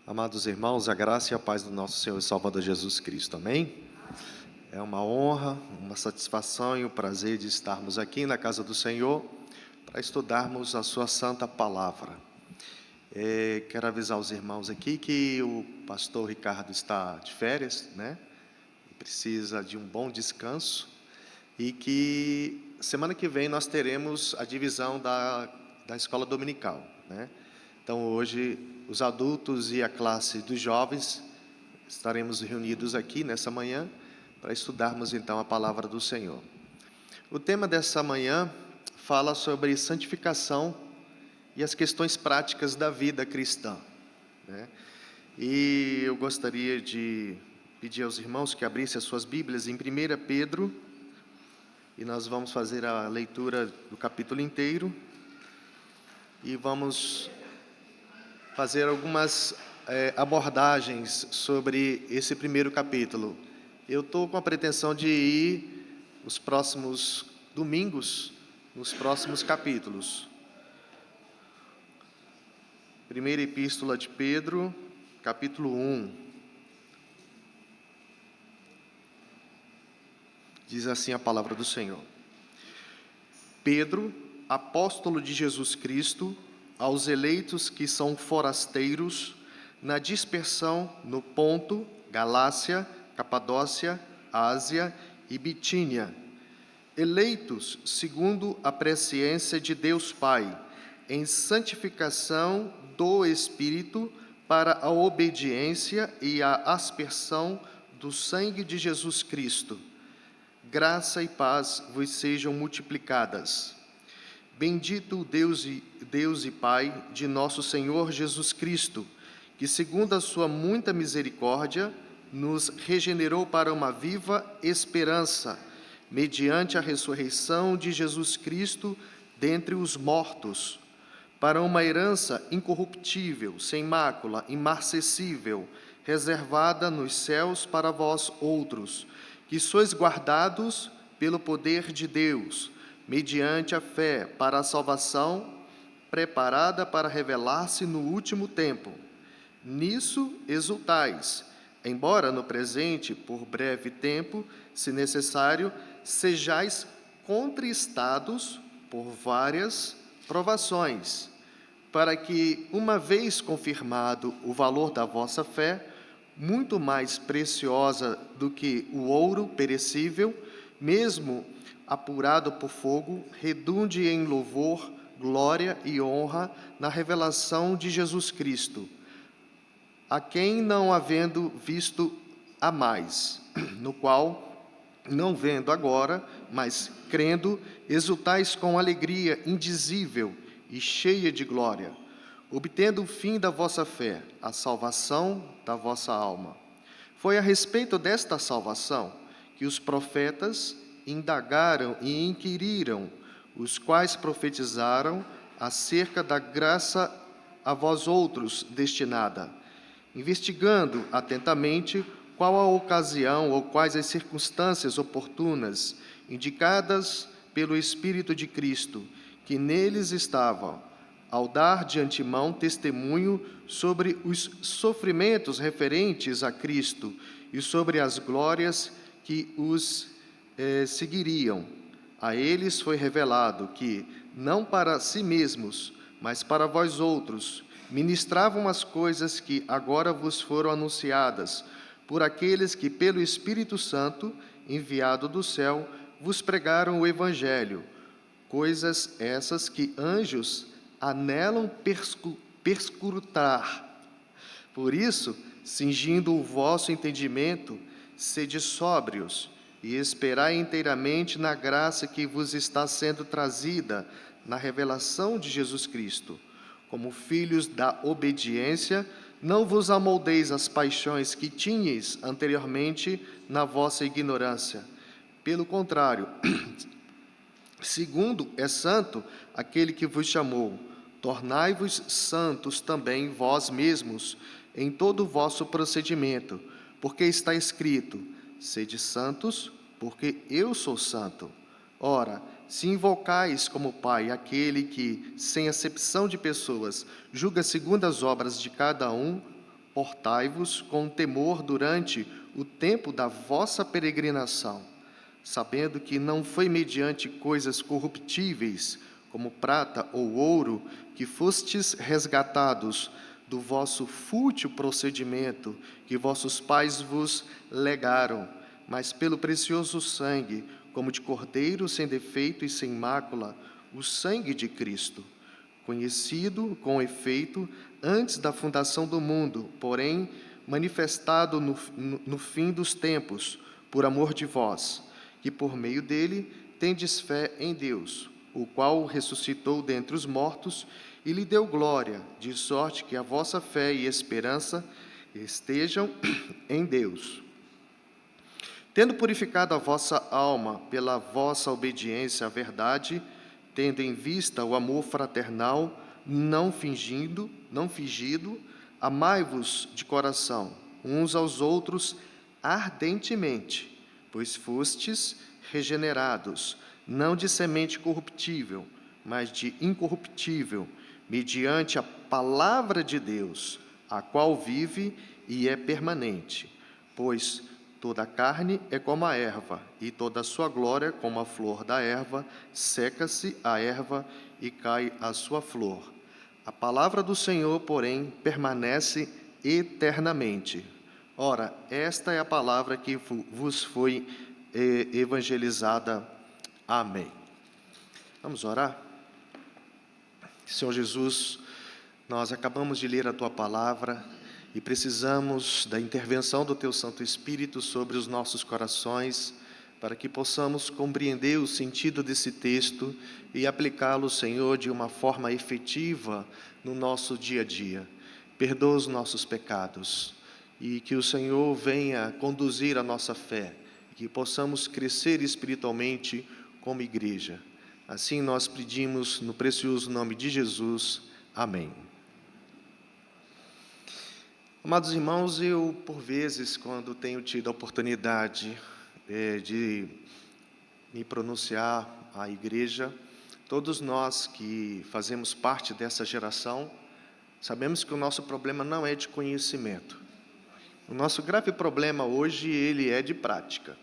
Amados irmãos, a graça e a paz do nosso Senhor e Salvador Jesus Cristo, amém? É uma honra, uma satisfação e um prazer de estarmos aqui na casa do Senhor para estudarmos a sua santa palavra. Quero avisar os irmãos aqui que o pastor Ricardo está de férias, né? Precisa de um bom descanso e que semana que vem nós teremos a divisão da escola dominical, né? Então, hoje, os adultos e a classe dos jovens estaremos reunidos aqui nessa manhã para estudarmos, então, a palavra do Senhor. O tema dessa manhã fala sobre santificação e as questões práticas da vida cristã, né? E eu gostaria de pedir aos irmãos que abrissem as suas Bíblias em 1 Pedro, e nós vamos fazer a leitura do capítulo inteiro, e vamos fazer algumas abordagens sobre esse primeiro capítulo. Eu estou com a pretensão de ir os próximos domingos, nos próximos capítulos. Primeira Epístola de Pedro, capítulo 1. Diz assim a palavra do Senhor. Pedro, apóstolo de Jesus Cristo, aos eleitos que são forasteiros, na dispersão no Ponto, Galácia, Capadócia, Ásia e Bitínia, eleitos segundo a presciência de Deus Pai, em santificação do Espírito, para a obediência e a aspersão do sangue de Jesus Cristo. Graça e paz vos sejam multiplicadas. Bendito Deus e Pai de nosso Senhor Jesus Cristo, que segundo a sua muita misericórdia, nos regenerou para uma viva esperança, mediante a ressurreição de Jesus Cristo dentre os mortos, para uma herança incorruptível, sem mácula, imarcessível, reservada nos céus para vós outros, que sois guardados pelo poder de Deus, mediante a fé para a salvação, preparada para revelar-se no último tempo. Nisso exultais, embora no presente, por breve tempo, se necessário, sejais contristados por várias provações, para que, uma vez confirmado o valor da vossa fé, muito mais preciosa do que o ouro perecível, mesmo apurado por fogo, redunde em louvor, glória e honra na revelação de Jesus Cristo, a quem, não havendo visto a mais, no qual, não vendo agora, mas crendo, exultais com alegria indizível e cheia de glória, obtendo o fim da vossa fé, a salvação da vossa alma. Foi a respeito desta salvação que os profetas indagaram e inquiriram, os quais profetizaram acerca da graça a vós outros destinada, investigando atentamente qual a ocasião ou quais as circunstâncias oportunas indicadas pelo Espírito de Cristo, que neles estavam, ao dar de antemão testemunho sobre os sofrimentos referentes a Cristo e sobre as glórias que os seguiriam. A eles foi revelado que, não para si mesmos, mas para vós outros, ministravam as coisas que agora vos foram anunciadas, por aqueles que, pelo Espírito Santo, enviado do céu, vos pregaram o Evangelho, coisas essas que anjos anelam perscrutar. Por isso, cingindo o vosso entendimento, sede sóbrios, e esperai inteiramente na graça que vos está sendo trazida na revelação de Jesus Cristo. Como filhos da obediência, não vos amoldeis às paixões que tinhais anteriormente na vossa ignorância. Pelo contrário, segundo é santo aquele que vos chamou, tornai-vos santos também vós mesmos em todo o vosso procedimento, porque está escrito: sede santos, porque eu sou santo. Ora, se invocais como Pai aquele que, sem acepção de pessoas, julga segundo as obras de cada um, Portai-vos com temor durante o tempo da vossa peregrinação, sabendo que não foi mediante coisas corruptíveis, como prata ou ouro, que fostes resgatados do vosso fútil procedimento que vossos pais vos legaram, mas pelo precioso sangue, como de cordeiro sem defeito e sem mácula, o sangue de Cristo, conhecido com efeito antes da fundação do mundo, porém manifestado no fim dos tempos, por amor de vós, que por meio dele tendes fé em Deus, o qual o ressuscitou dentre os mortos e lhe deu glória, de sorte que a vossa fé e esperança estejam em Deus. Tendo purificado a vossa alma pela vossa obediência à verdade, tendo em vista o amor fraternal, não fingido, amai-vos de coração, uns aos outros ardentemente, pois fostes regenerados, não de semente corruptível, mas de incorruptível, mediante a palavra de Deus, a qual vive e é permanente. Pois toda a carne é como a erva, e toda a sua glória como a flor da erva, seca-se a erva e cai a sua flor. A palavra do Senhor, porém, permanece eternamente. Ora, esta é a palavra que vos foi evangelizada. Amém. Vamos orar? Senhor Jesus, nós acabamos de ler a Tua palavra e precisamos da intervenção do Teu Santo Espírito sobre os nossos corações, para que possamos compreender o sentido desse texto e aplicá-lo, Senhor, de uma forma efetiva no nosso dia a dia. Perdoa os nossos pecados e que o Senhor venha conduzir a nossa fé, que possamos crescer espiritualmente como igreja. Assim nós pedimos no precioso nome de Jesus. Amém. Amados irmãos, eu, por vezes, quando tenho tido a oportunidade de me pronunciar à igreja, todos nós que fazemos parte dessa geração, sabemos que o nosso problema não é de conhecimento. O nosso grave problema hoje, ele é de prática.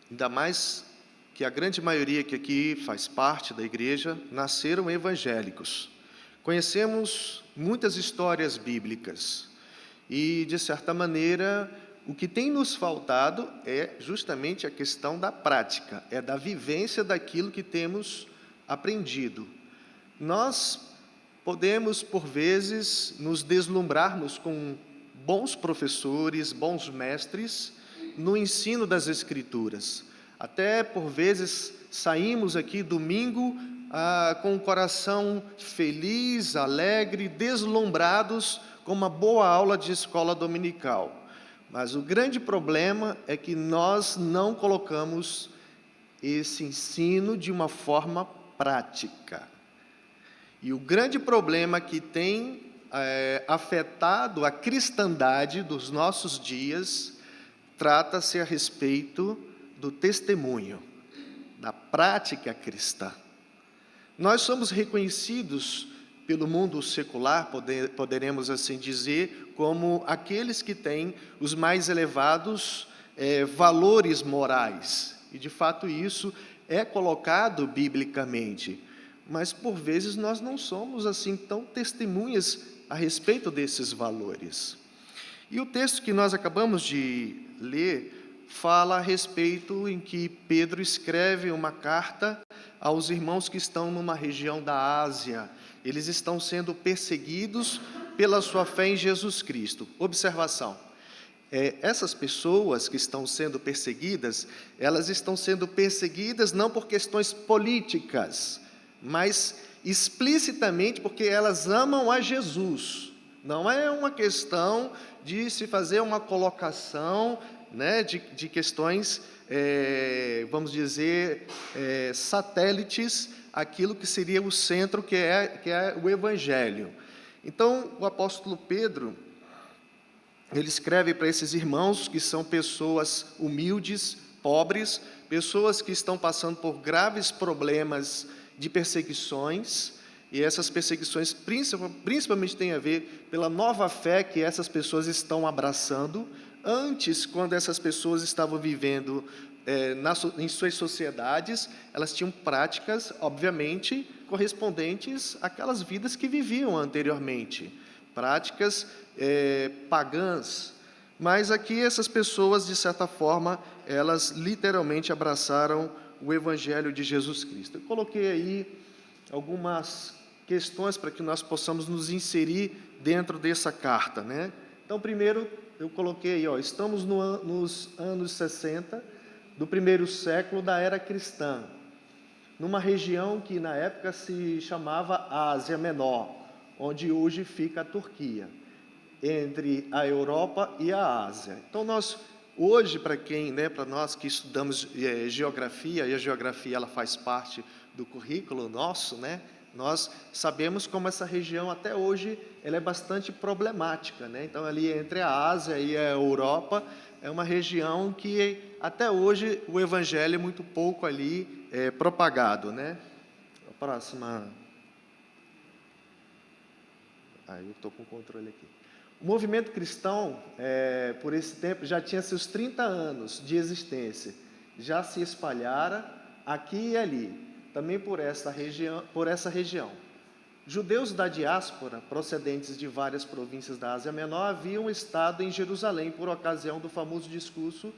Ainda mais que a grande maioria que aqui faz parte da igreja nasceram evangélicos. Conhecemos muitas histórias bíblicas e, de certa maneira, o que tem nos faltado é justamente a questão da prática, é da vivência daquilo que temos aprendido. Nós podemos, por vezes, nos deslumbrarmos com bons professores, bons mestres no ensino das Escrituras. Até, por vezes, saímos aqui domingo com o coração feliz, alegre, deslumbrados com uma boa aula de escola dominical. Mas o grande problema é que nós não colocamos esse ensino de uma forma prática. E o grande problema que tem afetado a cristandade dos nossos dias trata-se a respeito do testemunho, da prática cristã. Nós somos reconhecidos pelo mundo secular, poderemos assim dizer, como aqueles que têm os mais elevados valores morais. E, de fato, isso é colocado biblicamente. Mas, por vezes, nós não somos assim tão testemunhas a respeito desses valores. E o texto que nós acabamos de ler fala a respeito em que Pedro escreve uma carta aos irmãos que estão numa região da Ásia. Eles estão sendo perseguidos pela sua fé em Jesus Cristo. Observação: essas pessoas que estão sendo perseguidas, elas estão sendo perseguidas não por questões políticas, mas explicitamente porque elas amam a Jesus. Não é uma questão de se fazer uma colocação de questões, vamos dizer, satélites, aquilo que seria o centro, que é o Evangelho. Então, o apóstolo Pedro, ele escreve para esses irmãos que são pessoas humildes, pobres, pessoas que estão passando por graves problemas de perseguições, E essas perseguições principalmente têm a ver pela nova fé que essas pessoas estão abraçando. Antes, quando essas pessoas estavam vivendo em suas sociedades, elas tinham práticas, obviamente, correspondentes àquelas vidas que viviam anteriormente, práticas pagãs. Mas aqui essas pessoas, de certa forma, elas literalmente abraçaram o Evangelho de Jesus Cristo. Eu coloquei aí algumas questões para que nós possamos nos inserir dentro dessa carta, né? Então, primeiro, eu coloquei aí, estamos nos anos 60 do primeiro século da era cristã, numa região que na época se chamava Ásia Menor, onde hoje fica a Turquia, entre a Europa e a Ásia. Então, nós hoje, para nós que estudamos geografia, e a geografia ela faz parte do currículo nosso, né? Nós sabemos como essa região até hoje ela é bastante problemática, né? Então, ali entre a Ásia e a Europa é uma região que até hoje o Evangelho é muito pouco ali propagado, né? A próxima. Eu estou com o controle aqui. O movimento cristão, por esse tempo, já tinha seus 30 anos de existência, já se espalhara aqui e ali, também por essa região. Judeus da diáspora, procedentes de várias províncias da Ásia Menor, haviam estado em Jerusalém por ocasião do famoso discurso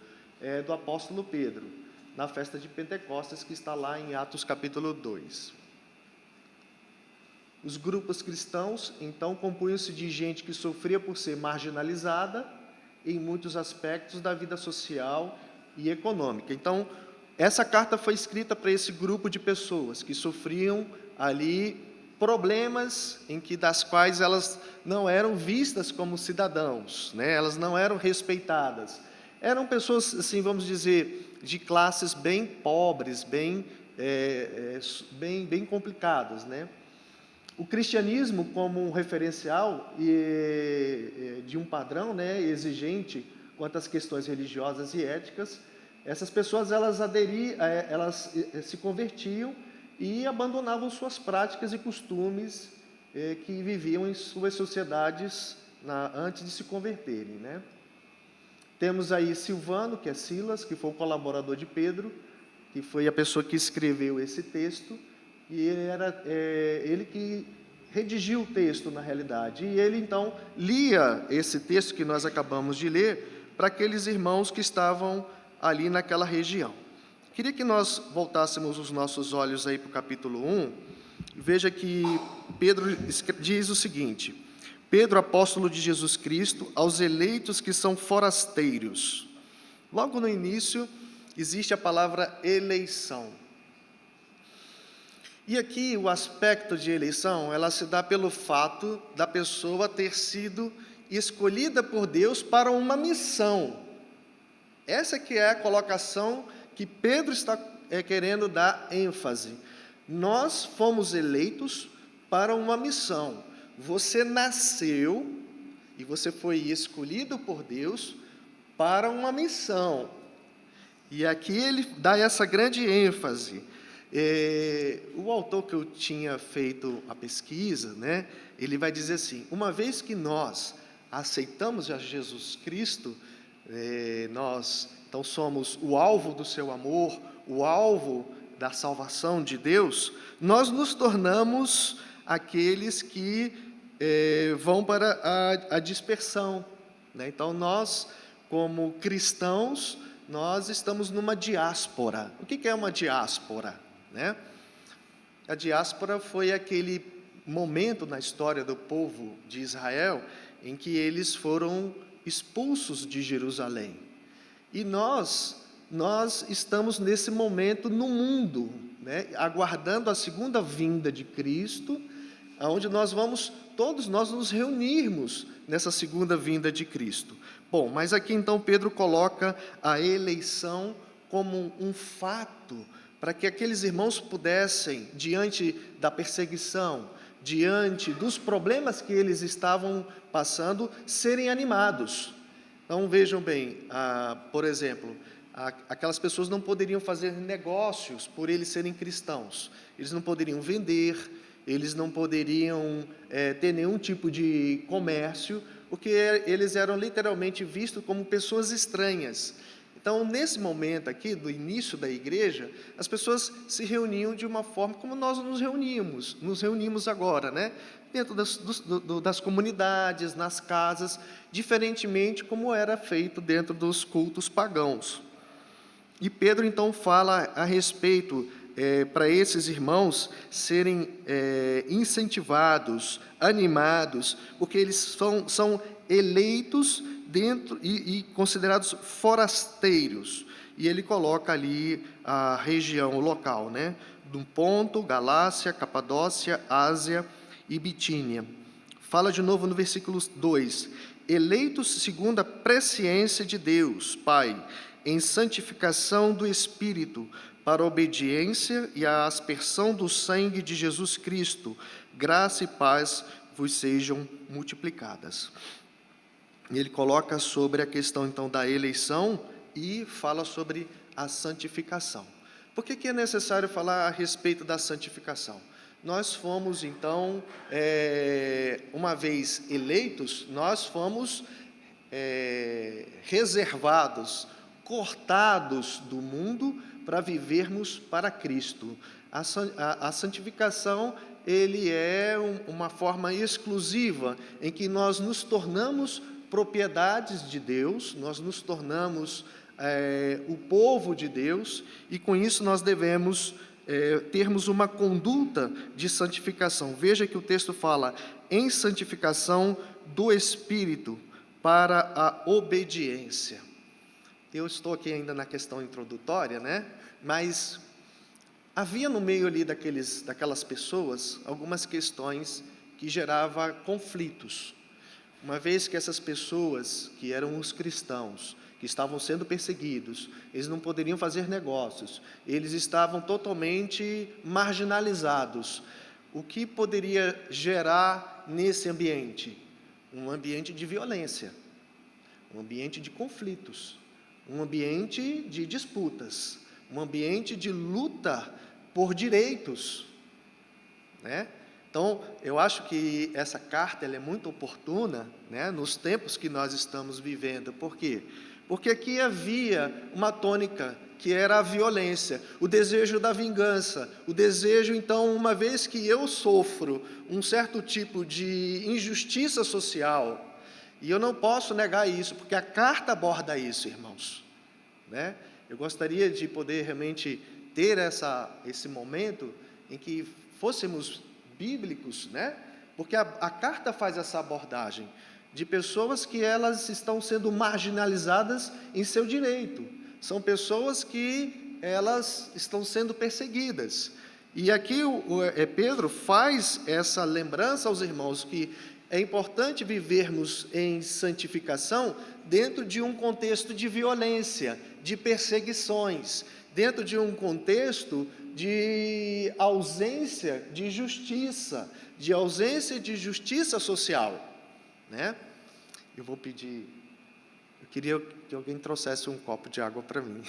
do apóstolo Pedro, na festa de Pentecostes, que está lá em Atos capítulo 2. Os grupos cristãos, então, compunham-se de gente que sofria por ser marginalizada em muitos aspectos da vida social e econômica. Então, essa carta foi escrita para esse grupo de pessoas que sofriam ali problemas das quais elas não eram vistas como cidadãos, né? Elas não eram respeitadas. Eram pessoas, assim, vamos dizer, de classes bem pobres, bem complicadas, né? O cristianismo, como um referencial de um padrão, né, exigente quanto às questões religiosas e éticas, essas pessoas elas se convertiam e abandonavam suas práticas e costumes que viviam em suas sociedades antes de se converterem, né? Temos aí Silvano, que é Silas, que foi o colaborador de Pedro, que foi a pessoa que escreveu esse texto. E ele que redigiu o texto, na realidade. E ele, então, lia esse texto que nós acabamos de ler para aqueles irmãos que estavam ali naquela região. Queria que nós voltássemos os nossos olhos aí para o capítulo 1. Veja que Pedro diz o seguinte: Pedro, apóstolo de Jesus Cristo, aos eleitos que são forasteiros. Logo no início, existe a palavra eleição. E aqui o aspecto de eleição, ela se dá pelo fato da pessoa ter sido escolhida por Deus para uma missão. Essa que é a colocação que Pedro está querendo dar ênfase. Nós fomos eleitos para uma missão. Você nasceu e você foi escolhido por Deus para uma missão. E aqui ele dá essa grande ênfase. O autor que eu tinha feito a pesquisa, né, ele vai dizer assim: uma vez que nós aceitamos a Jesus Cristo, nós então somos o alvo do seu amor, o alvo da salvação de Deus, nós nos tornamos aqueles que vão para a dispersão, né? Então nós, como cristãos, nós estamos numa diáspora. O que é uma diáspora? Né? A diáspora foi aquele momento na história do povo de Israel em que eles foram expulsos de Jerusalém. E nós estamos nesse momento no mundo, né, aguardando a segunda vinda de Cristo, onde todos nós nos reunirmos nessa segunda vinda de Cristo. Bom, mas aqui então Pedro coloca a eleição como um fato para que aqueles irmãos pudessem, diante da perseguição, diante dos problemas que eles estavam passando, serem animados. Então, vejam bem, por exemplo, aquelas pessoas não poderiam fazer negócios por eles serem cristãos. Eles não poderiam vender, eles não poderiam ter nenhum tipo de comércio, porque eles eram literalmente vistos como pessoas estranhas. Então, nesse momento aqui, do início da igreja, as pessoas se reuniam de uma forma como nós nos reunimos agora, né? Dentro das comunidades, nas casas, diferentemente como era feito dentro dos cultos pagãos. E Pedro, então, fala a respeito para esses irmãos serem incentivados, animados, porque eles são eleitos dentro e considerados forasteiros. E ele coloca ali a região, o local, né? Do Ponto, Galácia, Capadócia, Ásia e Bitínia. Fala de novo no versículo 2: eleitos segundo a presciência de Deus, Pai, em santificação do Espírito, para a obediência e a aspersão do sangue de Jesus Cristo, graça e paz vos sejam multiplicadas. E ele coloca sobre a questão, então, da eleição e fala sobre a santificação. Por que é necessário falar a respeito da santificação? Nós fomos, então, uma vez eleitos, nós fomos reservados, cortados do mundo para vivermos para Cristo. A santificação, ele é uma forma exclusiva em que nós nos tornamos propriedades de Deus, nós nos tornamos o povo de Deus, e com isso nós devemos termos uma conduta de santificação. Veja que o texto fala em santificação do Espírito para a obediência. Eu estou aqui ainda na questão introdutória, né? Mas havia no meio ali daquelas pessoas algumas questões que geravam conflitos. Uma vez que essas pessoas, que eram os cristãos, que estavam sendo perseguidos, eles não poderiam fazer negócios, eles estavam totalmente marginalizados. O que poderia gerar nesse ambiente? Um ambiente de violência, um ambiente de conflitos, um ambiente de disputas, um ambiente de luta por direitos, né? Então, eu acho que essa carta ela é muito oportuna, né, nos tempos que nós estamos vivendo. Por quê? Porque aqui havia uma tônica, que era a violência, o desejo da vingança, o desejo, então, uma vez que eu sofro um certo tipo de injustiça social, e eu não posso negar isso, porque a carta aborda isso, irmãos, né? Eu gostaria de poder realmente ter esse momento em que fôssemos bíblicos, né? Porque a carta faz essa abordagem de pessoas que elas estão sendo marginalizadas em seu direito, são pessoas que elas estão sendo perseguidas. E aqui Pedro faz essa lembrança aos irmãos que é importante vivermos em santificação dentro de um contexto de violência, de perseguições, dentro de um contexto de ausência de justiça social, né? Eu vou pedir, eu queria que alguém trouxesse um copo de água para mim.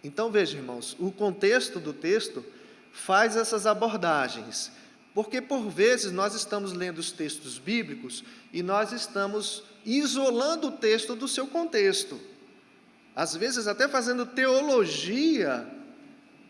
Então, veja, irmãos, o contexto do texto faz essas abordagens, porque por vezes nós estamos lendo os textos bíblicos e nós estamos isolando o texto do seu contexto, às vezes até fazendo teologia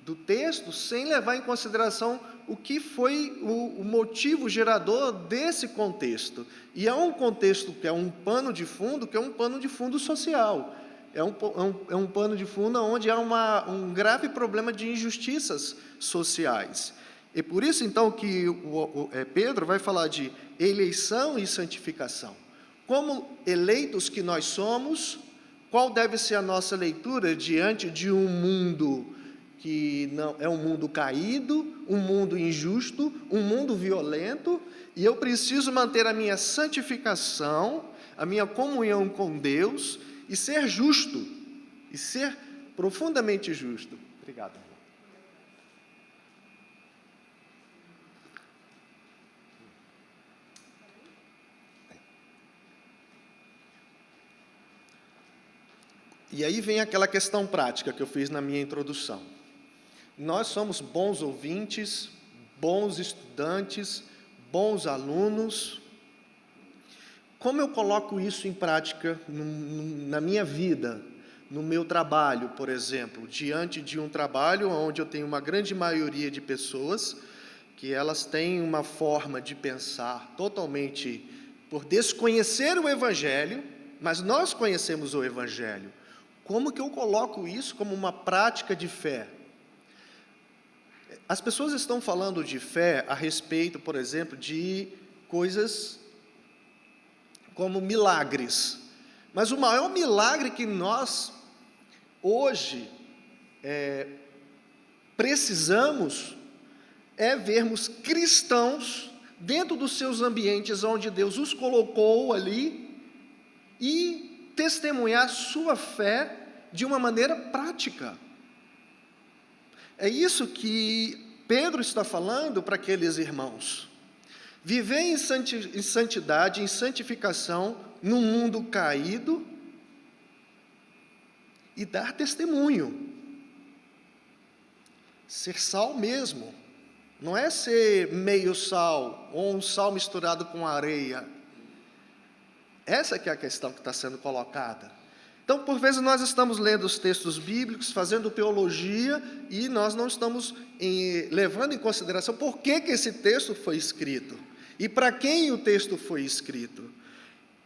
do texto, sem levar em consideração o que foi o motivo gerador desse contexto. E é um contexto que é um pano de fundo, que é um pano de fundo social. É um pano de fundo onde há um grave problema de injustiças sociais. E por isso, então, que Pedro vai falar de eleição e santificação. Como eleitos que nós somos, qual deve ser a nossa leitura diante de um mundo que não é um mundo caído, um mundo injusto, um mundo violento, e eu preciso manter a minha santificação, a minha comunhão com Deus, e ser justo, e ser profundamente justo. Obrigado. E aí vem aquela questão prática que eu fiz na minha introdução. Nós somos bons ouvintes, bons estudantes, bons alunos. Como eu coloco isso em prática na minha vida, no meu trabalho, por exemplo, diante de um trabalho onde eu tenho uma grande maioria de pessoas que elas têm uma forma de pensar totalmente por desconhecer o Evangelho, mas nós conhecemos o Evangelho. Como que eu coloco isso como uma prática de fé? As pessoas estão falando de fé a respeito, por exemplo, de coisas como milagres. Mas o maior milagre que nós, hoje, precisamos é vermos cristãos dentro dos seus ambientes onde Deus os colocou ali e testemunhar sua fé de uma maneira prática. É isso que Pedro está falando para aqueles irmãos. Viver em santidade, em santificação, num mundo caído e dar testemunho. Ser sal mesmo. Não é ser meio sal ou um sal misturado com areia. Essa que é a questão que está sendo colocada. Então, por vezes, nós estamos lendo os textos bíblicos, fazendo teologia, e nós não estamos levando em consideração por que esse texto foi escrito, e para quem o texto foi escrito.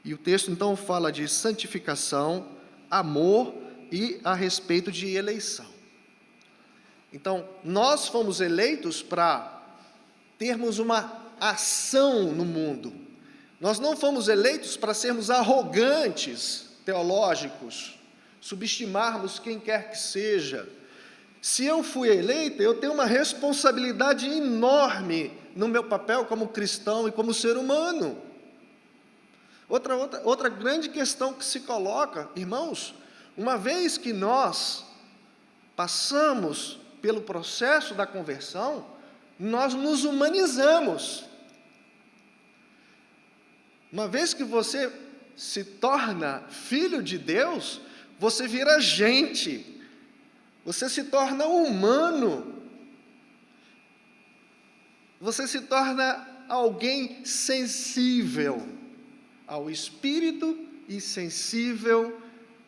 E o texto, então, fala de santificação, amor e a respeito de eleição. Então, nós fomos eleitos para termos uma ação no mundo. Nós não fomos eleitos para sermos arrogantes, teológicos, subestimarmos quem quer que seja. Se eu fui eleito, eu tenho uma responsabilidade enorme no meu papel como cristão e como ser humano. Outra grande questão que se coloca, irmãos, uma vez que nós passamos pelo processo da conversão, nós nos humanizamos. Uma vez que você se torna filho de Deus, você vira gente, você se torna humano, você se torna alguém sensível ao espírito e sensível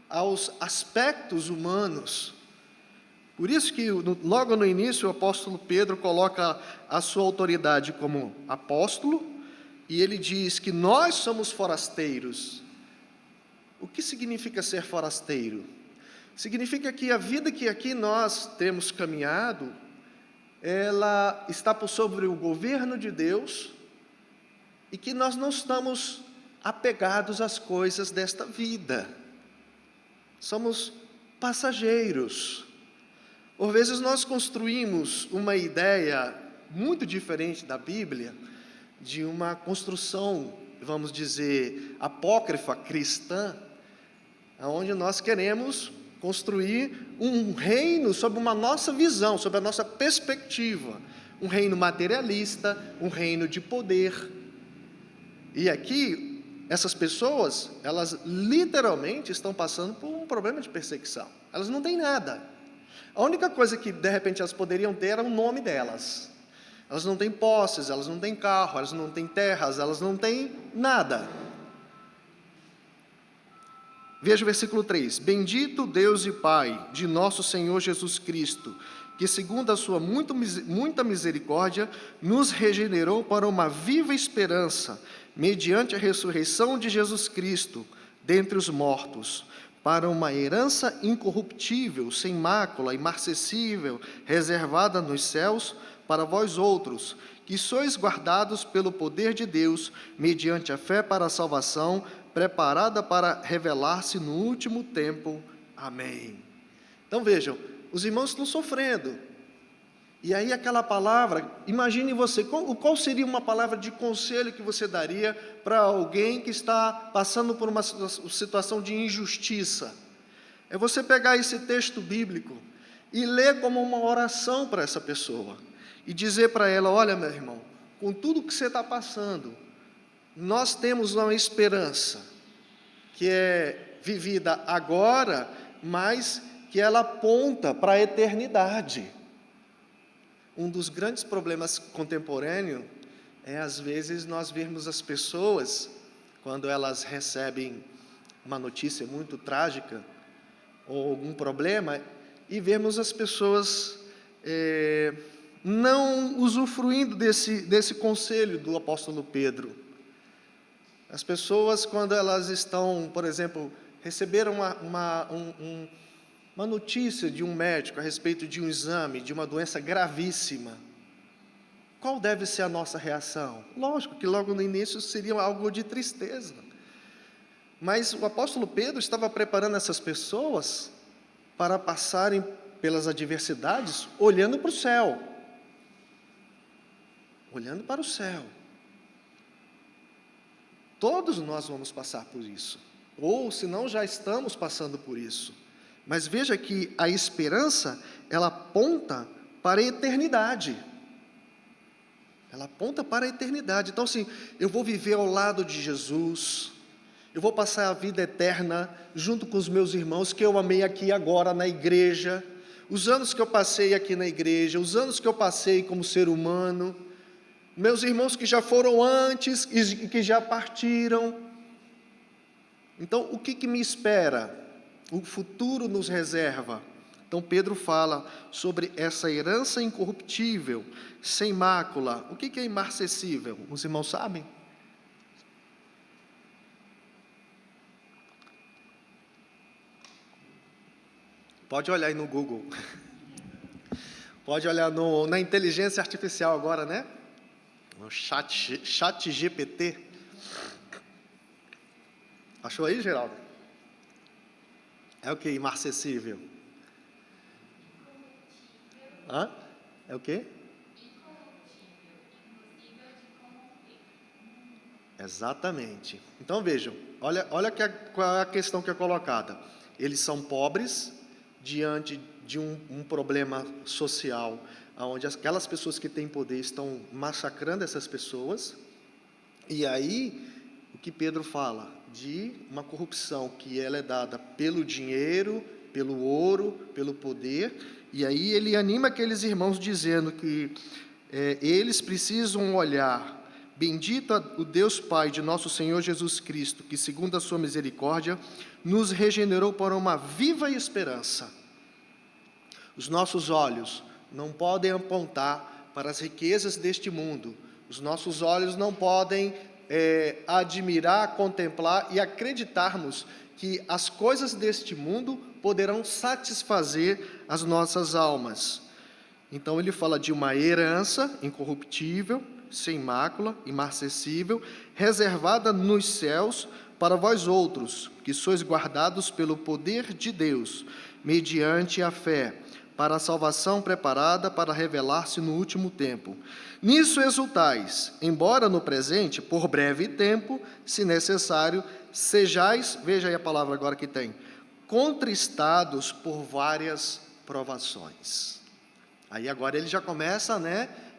aos aspectos humanos. Por isso que logo no início o apóstolo Pedro coloca a sua autoridade como apóstolo, e ele diz que nós somos forasteiros. O que significa ser forasteiro? Significa que a vida que aqui nós temos caminhado, ela está por sobre o governo de Deus, e que nós não estamos apegados às coisas desta vida. Somos passageiros. Por vezes nós construímos uma ideia muito diferente da Bíblia, de uma construção, vamos dizer, apócrifa cristã, onde nós queremos construir um reino sob uma nossa visão, sob a nossa perspectiva, um reino materialista, um reino de poder. E aqui, essas pessoas, elas literalmente estão passando por um problema de perseguição. Elas não têm nada. A única coisa que, de repente, elas poderiam ter era o nome delas. Elas não têm posses, elas não têm carro, elas não têm terras, elas não têm nada. Veja o versículo 3. Bendito Deus e Pai de nosso Senhor Jesus Cristo, que segundo a sua muita misericórdia, nos regenerou para uma viva esperança, mediante a ressurreição de Jesus Cristo, dentre os mortos, para uma herança incorruptível, sem mácula, imarcessível, reservada nos céus, para vós outros, que sois guardados pelo poder de Deus, mediante a fé para a salvação, preparada para revelar-se no último tempo. Amém. Então vejam, os irmãos estão sofrendo. E aí aquela palavra, imagine você, qual seria uma palavra de conselho que você daria para alguém que está passando por uma situação de injustiça? É você pegar esse texto bíblico e ler como uma oração para essa pessoa. E dizer para ela, olha meu irmão, com tudo que você está passando, nós temos uma esperança, que é vivida agora, mas que ela aponta para a eternidade. Um dos grandes problemas contemporâneos é, às vezes, nós vermos as pessoas, quando elas recebem uma notícia muito trágica, ou algum problema, e vemos as pessoas não usufruindo desse conselho do apóstolo Pedro. As pessoas, quando elas estão, por exemplo, receberam uma notícia de um médico a respeito de um exame, de uma doença gravíssima, qual deve ser a nossa reação? Lógico que logo no início seria algo de tristeza. Mas o apóstolo Pedro estava preparando essas pessoas para passarem pelas adversidades olhando para o céu. Olhando para o céu. Todos nós vamos passar por isso. Ou, se não, já estamos passando por isso. Mas veja que a esperança, ela aponta para a eternidade. Ela aponta para a eternidade. Então, assim, eu vou viver ao lado de Jesus, eu vou passar a vida eterna junto com os meus irmãos que eu amei aqui agora na igreja, os anos que eu passei aqui na igreja, os anos que eu passei como ser humano, meus irmãos que já foram antes e que já partiram. Então, o que me espera? O futuro nos reserva. Então, Pedro fala sobre essa herança incorruptível, sem mácula. O que é imarcessível? Os irmãos sabem? Pode olhar aí no Google. Pode olhar na inteligência artificial agora, né? No chat GPT. Achou aí, Geraldo? É o que? Imarcessível. Hã? É o quê? Exatamente. Então vejam, olha qual é a questão que é colocada. Eles são pobres diante de um problema social, onde aquelas pessoas que têm poder estão massacrando essas pessoas. E aí, o que Pedro fala? De uma corrupção que ela é dada pelo dinheiro, pelo ouro, pelo poder. E aí ele anima aqueles irmãos dizendo que eles precisam olhar: bendito o Deus Pai de nosso Senhor Jesus Cristo, que segundo a sua misericórdia, nos regenerou para uma viva esperança. Os nossos olhos não podem apontar para as riquezas deste mundo. Os nossos olhos não podem admirar, contemplar e acreditarmos que as coisas deste mundo poderão satisfazer as nossas almas. Então ele fala de uma herança incorruptível, sem mácula, imarcessível, reservada nos céus para vós outros, que sois guardados pelo poder de Deus, mediante a fé, para a salvação preparada para revelar-se no último tempo. Nisso exultais, embora no presente, por breve tempo, se necessário, sejais, veja aí a palavra agora que tem, contristados por várias provações. Aí agora ele já começa,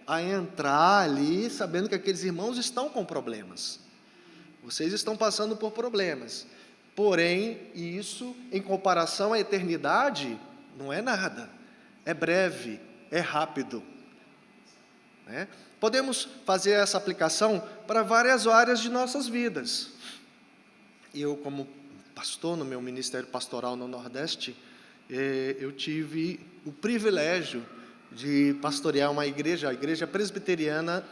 a entrar ali, sabendo que aqueles irmãos estão com problemas. Vocês estão passando por problemas. Porém, isso, em comparação à eternidade, não é nada. É breve, é rápido. Podemos fazer essa aplicação para várias áreas de nossas vidas. Eu, como pastor no meu ministério pastoral no Nordeste, eu tive o privilégio de pastorear uma igreja, a Igreja Presbiteriana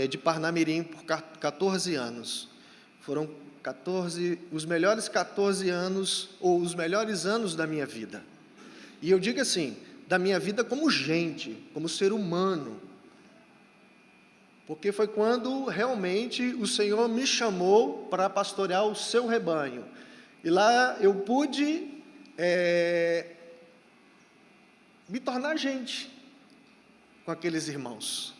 de Parnamirim, por 14 anos. Foram os melhores 14 anos, ou os melhores anos da minha vida. E eu digo assim, da minha vida como gente, como ser humano. Porque foi quando realmente o Senhor me chamou para pastorear o seu rebanho. E lá eu pude me tornar gente com aqueles irmãos.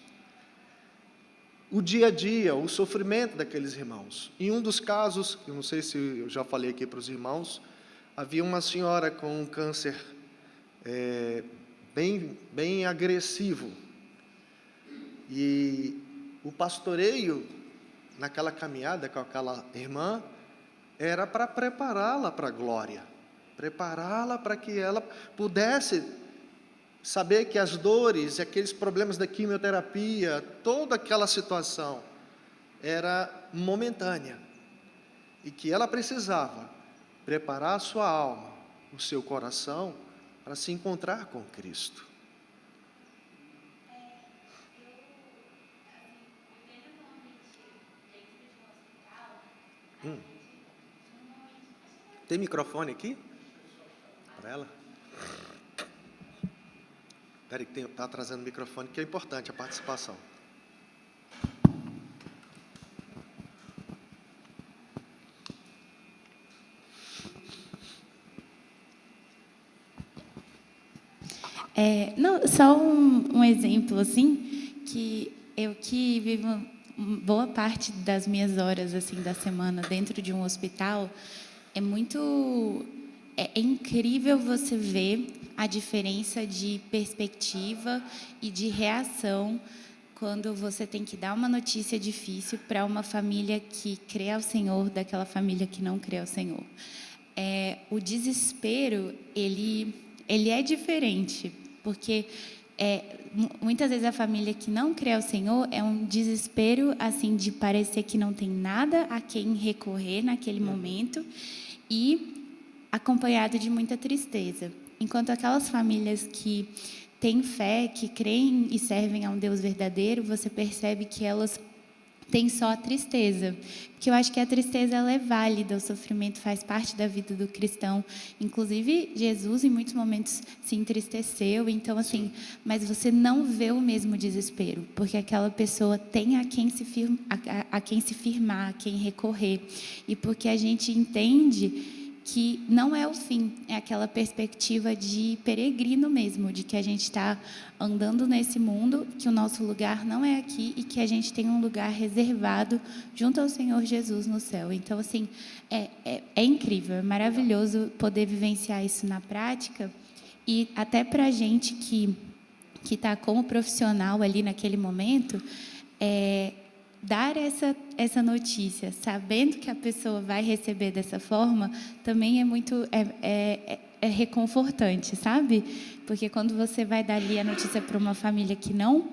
O dia a dia, o sofrimento daqueles irmãos. Em um dos casos, eu não sei se eu já falei aqui para os irmãos, havia uma senhora com um câncer bem agressivo. E o pastoreio, naquela caminhada com aquela irmã, era para prepará-la para a glória. prepará-la para que ela pudesse saber que as dores, aqueles problemas da quimioterapia, toda aquela situação era momentânea e que ela precisava preparar a sua alma, o seu coração, para se encontrar com Cristo. Tem microfone aqui? Para ela? Espera que está trazendo o microfone, que é importante a participação. Não, só um exemplo, assim, que eu que vivo boa parte das minhas horas, assim, da semana dentro de um hospital, é incrível você ver a diferença de perspectiva e de reação quando você tem que dar uma notícia difícil para uma família que crê ao Senhor, daquela família que não crê ao Senhor. O desespero, ele é diferente, porque muitas vezes a família que não crê ao Senhor é um desespero assim de parecer que não tem nada a quem recorrer naquele momento e acompanhado de muita tristeza. Enquanto aquelas famílias que têm fé, que creem e servem a um Deus verdadeiro, você percebe que elas têm só a tristeza. Porque eu acho que a tristeza ela é válida, o sofrimento faz parte da vida do cristão. Inclusive, Jesus, em muitos momentos, se entristeceu. Então, assim, mas você não vê o mesmo desespero, porque aquela pessoa tem a quem se firmar, a quem recorrer. E porque a gente entende que não é o fim, é aquela perspectiva de peregrino mesmo, de que a gente está andando nesse mundo, que o nosso lugar não é aqui e que a gente tem um lugar reservado junto ao Senhor Jesus no céu. Então, assim, é incrível, é maravilhoso poder vivenciar isso na prática e até para a gente que está como profissional ali naquele momento, dar essa notícia, sabendo que a pessoa vai receber dessa forma, também é muito reconfortante, sabe? Porque quando você vai dar ali a notícia para uma família que não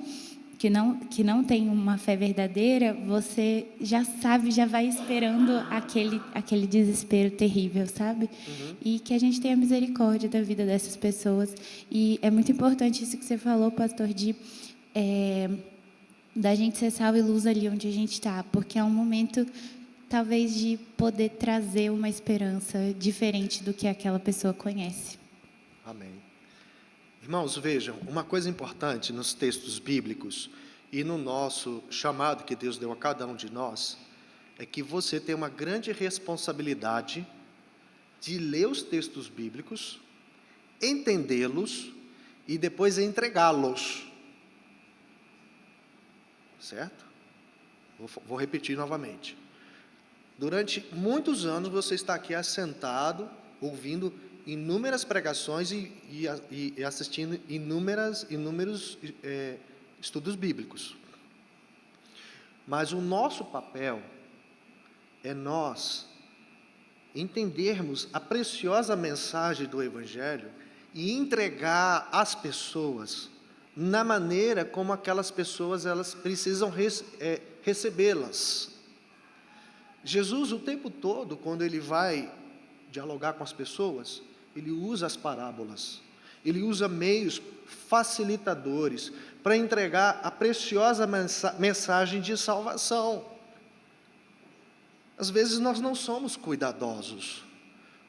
tem uma fé verdadeira, você já sabe, já vai esperando aquele desespero terrível, sabe? E que a gente tenha misericórdia da vida dessas pessoas. E é muito importante isso que você falou, pastor, da gente ser sal e luz ali onde a gente está, porque é um momento, talvez, de poder trazer uma esperança diferente do que aquela pessoa conhece. Amém. Irmãos, vejam, uma coisa importante nos textos bíblicos e no nosso chamado que Deus deu a cada um de nós, é que você tem uma grande responsabilidade de ler os textos bíblicos, entendê-los e depois entregá-los. Certo? Vou repetir novamente. Durante muitos anos você está aqui assentado, ouvindo inúmeras pregações e assistindo inúmeros estudos bíblicos. Mas o nosso papel é nós entendermos a preciosa mensagem do Evangelho e entregar às pessoas na maneira como aquelas pessoas elas precisam recebê-las. Jesus, o tempo todo, quando ele vai dialogar com as pessoas, ele usa as parábolas, ele usa meios facilitadores para entregar a preciosa mensagem de salvação. Às vezes nós não somos cuidadosos,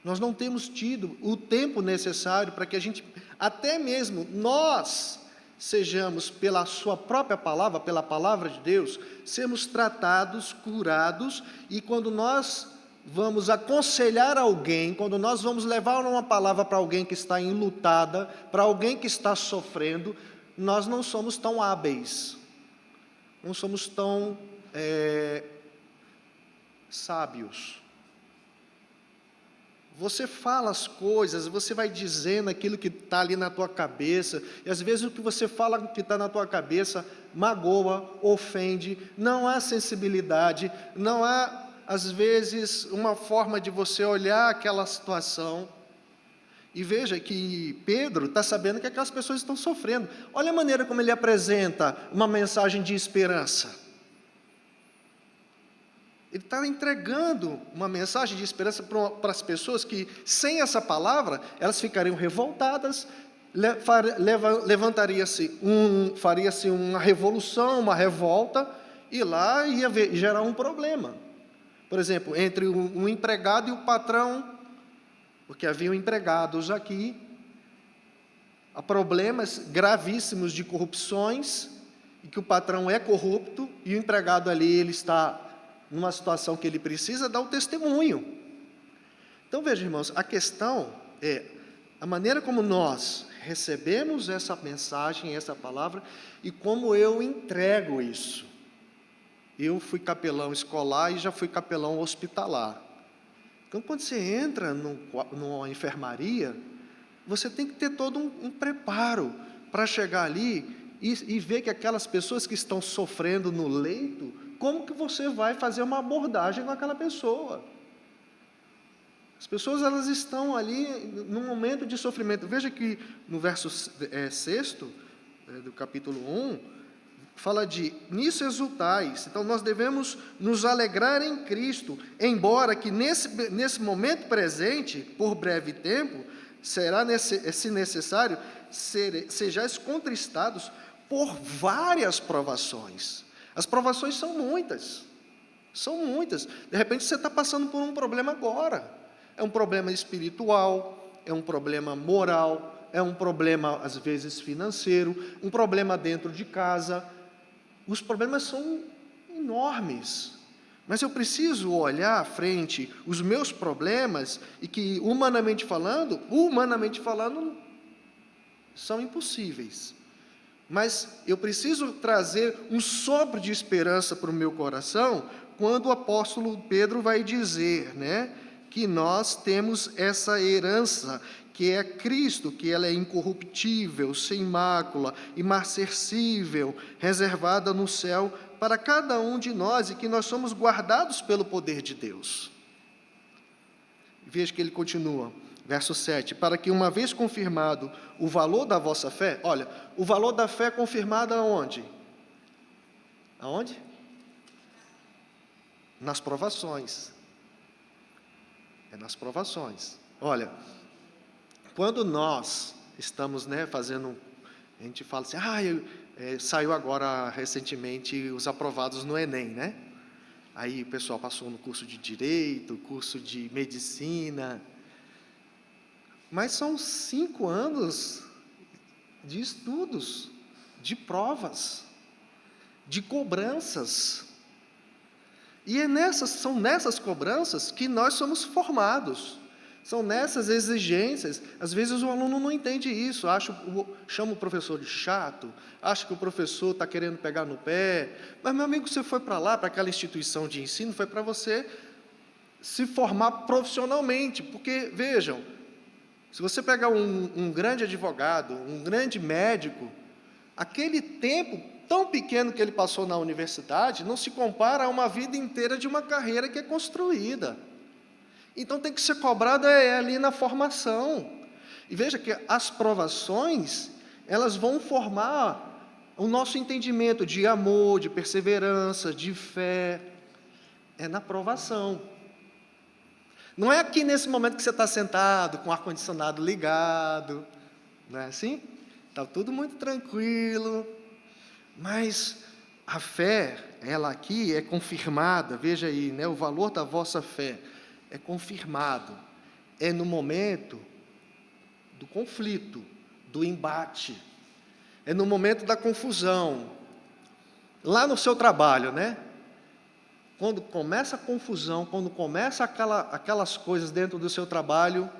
nós não temos tido o tempo necessário para que a gente, até mesmo nós, sejamos, pela sua própria palavra, pela palavra de Deus, sermos tratados, curados, e quando nós vamos aconselhar alguém, quando nós vamos levar uma palavra para alguém que está enlutada, para alguém que está sofrendo, nós não somos tão hábeis, não somos tão sábios. Você fala as coisas, você vai dizendo aquilo que está ali na tua cabeça, e às vezes o que você fala que está na tua cabeça magoa, ofende, não há sensibilidade, não há, às vezes, uma forma de você olhar aquela situação. E veja que Pedro está sabendo que aquelas pessoas estão sofrendo. Olha a maneira como ele apresenta uma mensagem de esperança. Ele está entregando uma mensagem de esperança para as pessoas que, sem essa palavra, elas ficariam revoltadas, faria-se uma revolução, uma revolta, e lá ia gerar um problema. Por exemplo, entre um empregado e o patrão, porque haviam empregados aqui, há problemas gravíssimos de corrupções, e que o patrão é corrupto, e o empregado ali, ele está numa situação que ele precisa dar o testemunho. Então, veja, irmãos, a questão é a maneira como nós recebemos essa mensagem, essa palavra, e como eu entrego isso. Eu fui capelão escolar e já fui capelão hospitalar. Então, quando você entra numa enfermaria, você tem que ter todo um preparo para chegar ali e ver que aquelas pessoas que estão sofrendo no leito, como que você vai fazer uma abordagem com aquela pessoa? As pessoas, elas estão ali num momento de sofrimento. Veja que no verso 6 do capítulo 1, fala de, nisso exultais. Então, nós devemos nos alegrar em Cristo, embora que nesse momento presente, por breve tempo, será, se necessário, sejais contristados por várias provações. As provações são muitas. De repente, você está passando por um problema agora. É um problema espiritual, é um problema moral, é um problema, às vezes, financeiro, um problema dentro de casa. Os problemas são enormes, mas eu preciso olhar à frente os meus problemas e que, humanamente falando, são impossíveis. Mas eu preciso trazer um sopro de esperança para o meu coração quando o apóstolo Pedro vai dizer, que nós temos essa herança, que é Cristo, que ela é incorruptível, sem mácula, imarcessível, reservada no céu para cada um de nós, e que nós somos guardados pelo poder de Deus. Veja que ele continua, verso 7, para que uma vez confirmado o valor da vossa fé, olha, o valor da fé é confirmado aonde? Aonde? Nas provações. É nas provações. Olha, quando nós estamos fazendo, a gente fala assim, saiu agora recentemente os aprovados no Enem, Aí o pessoal passou no curso de Direito, curso de Medicina, mas são 5 anos de estudos, de provas, de cobranças, e são nessas cobranças que nós somos formados. São nessas exigências. Às vezes o aluno não entende isso, chama o professor de chato, acha que o professor está querendo pegar no pé. Mas, meu amigo, você foi para lá, para aquela instituição de ensino, foi para você se formar profissionalmente. Porque, vejam, se você pegar um grande advogado, um grande médico, aquele tempo tão pequeno que ele passou na universidade não se compara a uma vida inteira de uma carreira que é construída. Então, tem que ser cobrado ali na formação. E veja que as provações, elas vão formar o nosso entendimento de amor, de perseverança, de fé. É na provação. Não é aqui nesse momento que você está sentado, com o ar-condicionado ligado. Não é assim? Está tudo muito tranquilo. Mas a fé, ela aqui é confirmada. Veja aí, o valor da vossa fé é confirmado, é no momento do conflito, do embate, é no momento da confusão, lá no seu trabalho, Quando começa a confusão, quando começa aquelas coisas dentro do seu trabalho,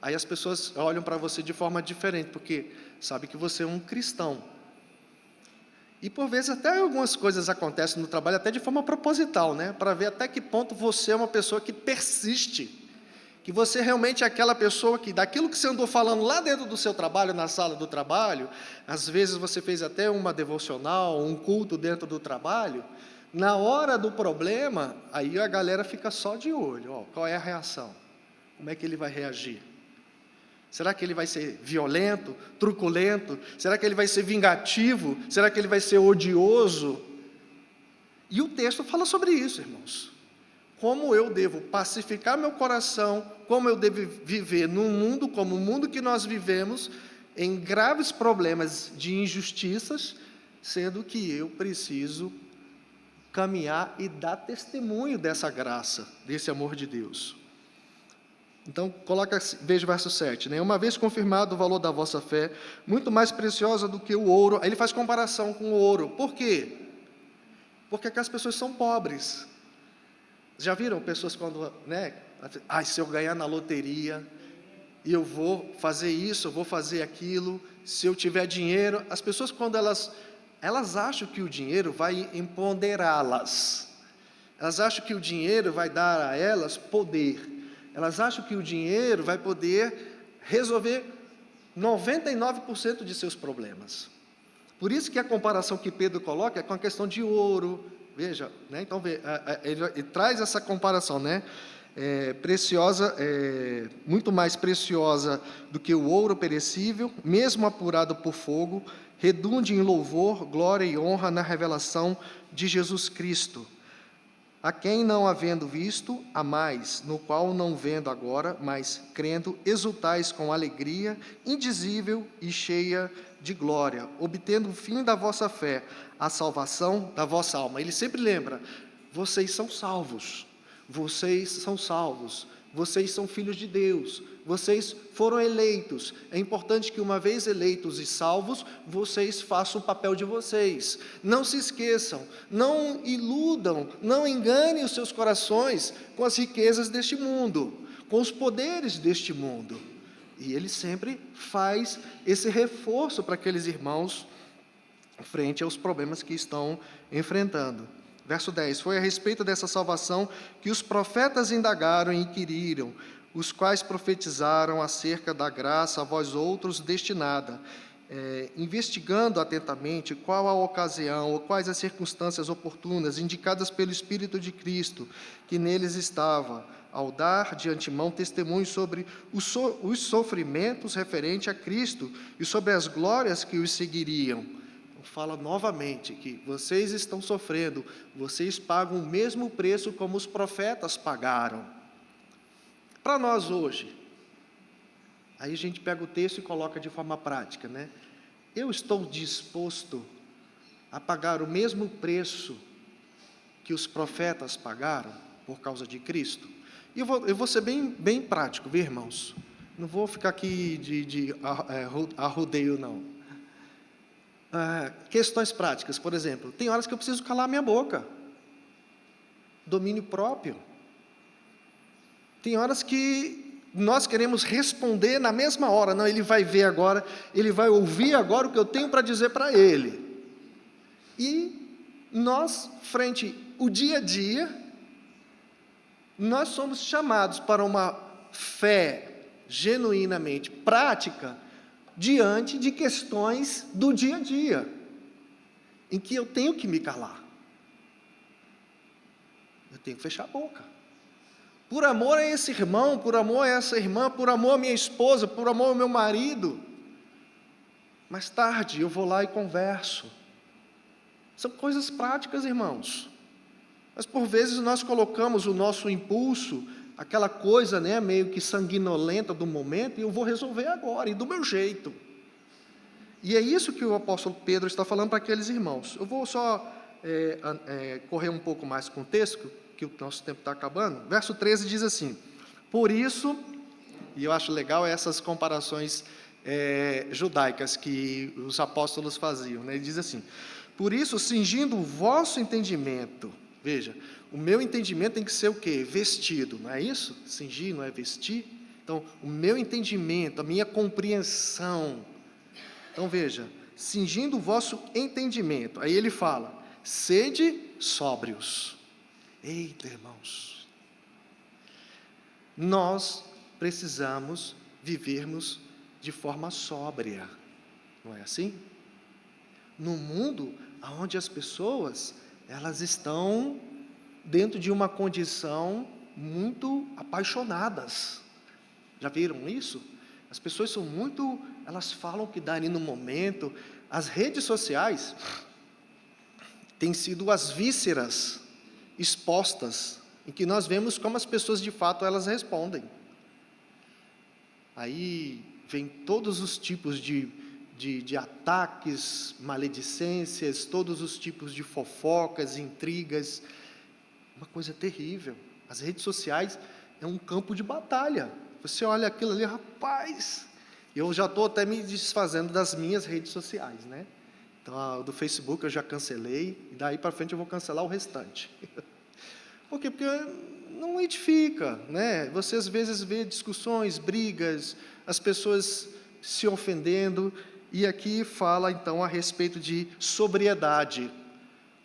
aí as pessoas olham para você de forma diferente, porque sabe que você é um cristão. E, por vezes, até algumas coisas acontecem no trabalho, até de forma proposital, para ver até que ponto você é uma pessoa que persiste, que você realmente é aquela pessoa que, daquilo que você andou falando lá dentro do seu trabalho, na sala do trabalho, às vezes você fez até uma devocional, um culto dentro do trabalho, na hora do problema, aí a galera fica só de olho, qual é a reação? Como é que ele vai reagir? Será que ele vai ser violento, truculento? Será que ele vai ser vingativo? Será que ele vai ser odioso? E o texto fala sobre isso, irmãos. Como eu devo pacificar meu coração, como eu devo viver num mundo como o mundo que nós vivemos, em graves problemas de injustiças, sendo que eu preciso caminhar e dar testemunho dessa graça, desse amor de Deus. Então, veja o verso 7, né? Uma vez confirmado o valor da vossa fé, muito mais preciosa do que o ouro. Aí ele faz comparação com o ouro. Por quê? Porque aquelas pessoas são pobres. Já viram pessoas quando, né? Se eu ganhar na loteria, e eu vou fazer isso, eu vou fazer aquilo, se eu tiver dinheiro. As pessoas, quando elas acham que o dinheiro vai empoderá-las. Elas acham que o dinheiro vai dar a elas poder. Elas acham que o dinheiro vai poder resolver 99% de seus problemas. Por isso que a comparação que Pedro coloca é com a questão de ouro. Veja, né? Então ele traz essa comparação, né? Preciosa, muito mais preciosa do que o ouro perecível, mesmo apurado por fogo, redunde em louvor, glória e honra na revelação de Jesus Cristo, a quem não havendo visto, a mais, no qual não vendo agora, mas crendo, exultais com alegria indizível e cheia de glória, obtendo o fim da vossa fé, a salvação da vossa alma. Ele sempre lembra, vocês são salvos, vocês são salvos, vocês são filhos de Deus, vocês foram eleitos. É importante que, uma vez eleitos e salvos, vocês façam o papel de vocês. Não se esqueçam, não iludam, não enganem os seus corações com as riquezas deste mundo, com os poderes deste mundo. E ele sempre faz esse reforço para aqueles irmãos frente aos problemas que estão enfrentando. Verso 10, foi a respeito dessa salvação que os profetas indagaram e inquiriram, os quais profetizaram acerca da graça a vós outros destinada, investigando atentamente qual a ocasião ou quais as circunstâncias oportunas indicadas pelo Espírito de Cristo, que neles estava, ao dar de antemão testemunho sobre os sofrimentos referentes a Cristo e sobre as glórias que os seguiriam. Fala novamente que vocês estão sofrendo, vocês pagam o mesmo preço como os profetas pagaram. Para nós hoje, aí a gente pega o texto e coloca de forma prática, né? Eu estou disposto a pagar o mesmo preço que os profetas pagaram por causa de Cristo? E eu vou ser bem prático, viu, irmãos? Não vou ficar aqui de arrodeio, não. Questões práticas, por exemplo, tem horas que eu preciso calar minha boca, domínio próprio. Tem horas que nós queremos responder na mesma hora, não, ele vai ver agora, ele vai ouvir agora o que eu tenho para dizer para ele. E nós, frente ao dia a dia, nós somos chamados para uma fé genuinamente prática, diante de questões do dia a dia, em que eu tenho que me calar. Eu tenho que fechar a boca. Por amor a esse irmão, por amor a essa irmã, por amor a minha esposa, por amor ao meu marido. Mais tarde eu vou lá e converso. São coisas práticas, irmãos. Mas por vezes nós colocamos o nosso impulso, aquela coisa, né, meio que sanguinolenta do momento, e eu vou resolver agora, e do meu jeito. E é isso que o apóstolo Pedro está falando para aqueles irmãos. Eu vou só correr um pouco mais com o texto, que o nosso tempo está acabando. Verso 13 diz assim, por isso, e eu acho legal essas comparações judaicas que os apóstolos faziam, né? Ele diz assim, por isso, cingindo o vosso entendimento, veja, o meu entendimento tem que ser o quê? Vestido, não é isso? Cingir não é vestir? Então, o meu entendimento, a minha compreensão. Então, veja, cingindo o vosso entendimento. Aí ele fala, sede sóbrios. Eita, irmãos. Nós precisamos vivermos de forma sóbria. Não é assim? No mundo onde as pessoas, elas estão dentro de uma condição muito apaixonadas. Já viram isso? As pessoas são muito, elas falam o que dá ali no momento. As redes sociais têm sido as vísceras expostas, em que nós vemos como as pessoas de fato elas respondem. Aí vem todos os tipos de ataques, maledicências, todos os tipos de fofocas, intrigas, uma coisa terrível. As redes sociais é um campo de batalha. Você olha aquilo ali, rapaz, eu já estou até me desfazendo das minhas redes sociais, né? Então, do Facebook eu já cancelei, e daí para frente eu vou cancelar o restante. Por quê? Porque não edifica, né? Você às vezes vê discussões, brigas, as pessoas se ofendendo, e aqui fala então a respeito de sobriedade.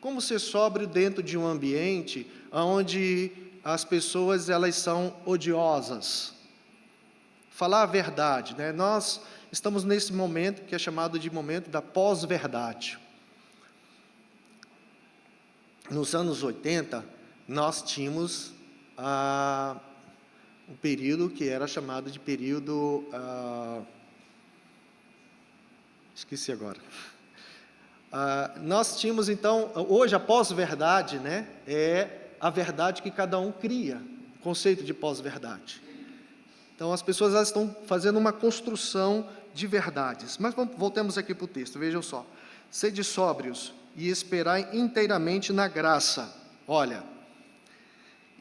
Como ser sóbrio dentro de um ambiente onde as pessoas elas são odiosas? Falar a verdade, né? Nós estamos nesse momento que é chamado de momento da pós-verdade. Nos anos 80, nós tínhamos um período que era chamado de período... esqueci agora. Nós tínhamos, então, hoje a pós-verdade, né, é a verdade que cada um cria, o conceito de pós-verdade. Então, as pessoas elas estão fazendo uma construção de verdades. Mas voltemos aqui para o texto, vejam só. Sede sóbrios e esperai inteiramente na graça. Olha,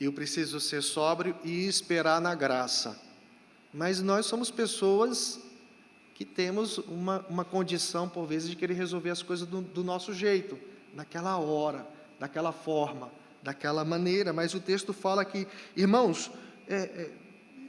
eu preciso ser sóbrio e esperar na graça. Mas nós somos pessoas que temos uma condição, por vezes, de querer resolver as coisas do nosso jeito, naquela hora, daquela forma, daquela maneira. Mas o texto fala que, irmãos,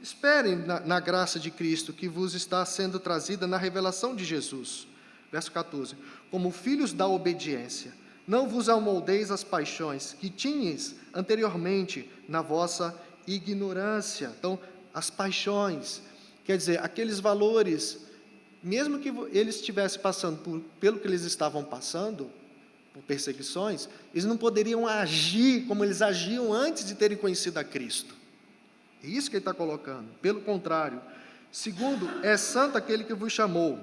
esperem na graça de Cristo, que vos está sendo trazida na revelação de Jesus. Verso 14. Como filhos da obediência, não vos amoldeis as paixões que tinhais anteriormente na vossa ignorância. Então, as paixões, quer dizer, aqueles valores, mesmo que eles estivessem passando pelo que eles estavam passando, por perseguições, eles não poderiam agir como eles agiam antes de terem conhecido a Cristo. É isso que ele está colocando. Pelo contrário, segundo, é santo aquele que vos chamou.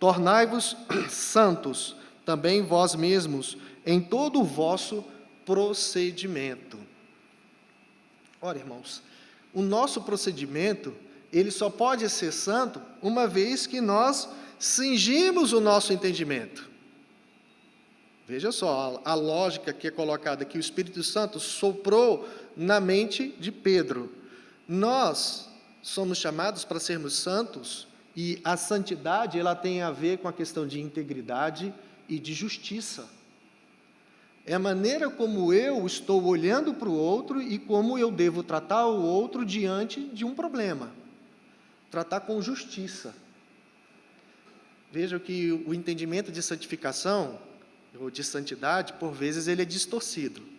Tornai-vos santos também vós mesmos em todo o vosso procedimento. Ora, irmãos, o nosso procedimento, ele só pode ser santo uma vez que nós cingimos o nosso entendimento. Veja só, a lógica que é colocada aqui, o Espírito Santo soprou na mente de Pedro. Nós somos chamados para sermos santos, e a santidade ela tem a ver com a questão de integridade e de justiça. É a maneira como eu estou olhando para o outro e como eu devo tratar o outro diante de um problema. Tratar com justiça. Veja que o entendimento de santificação, ou de santidade, por vezes ele é distorcido.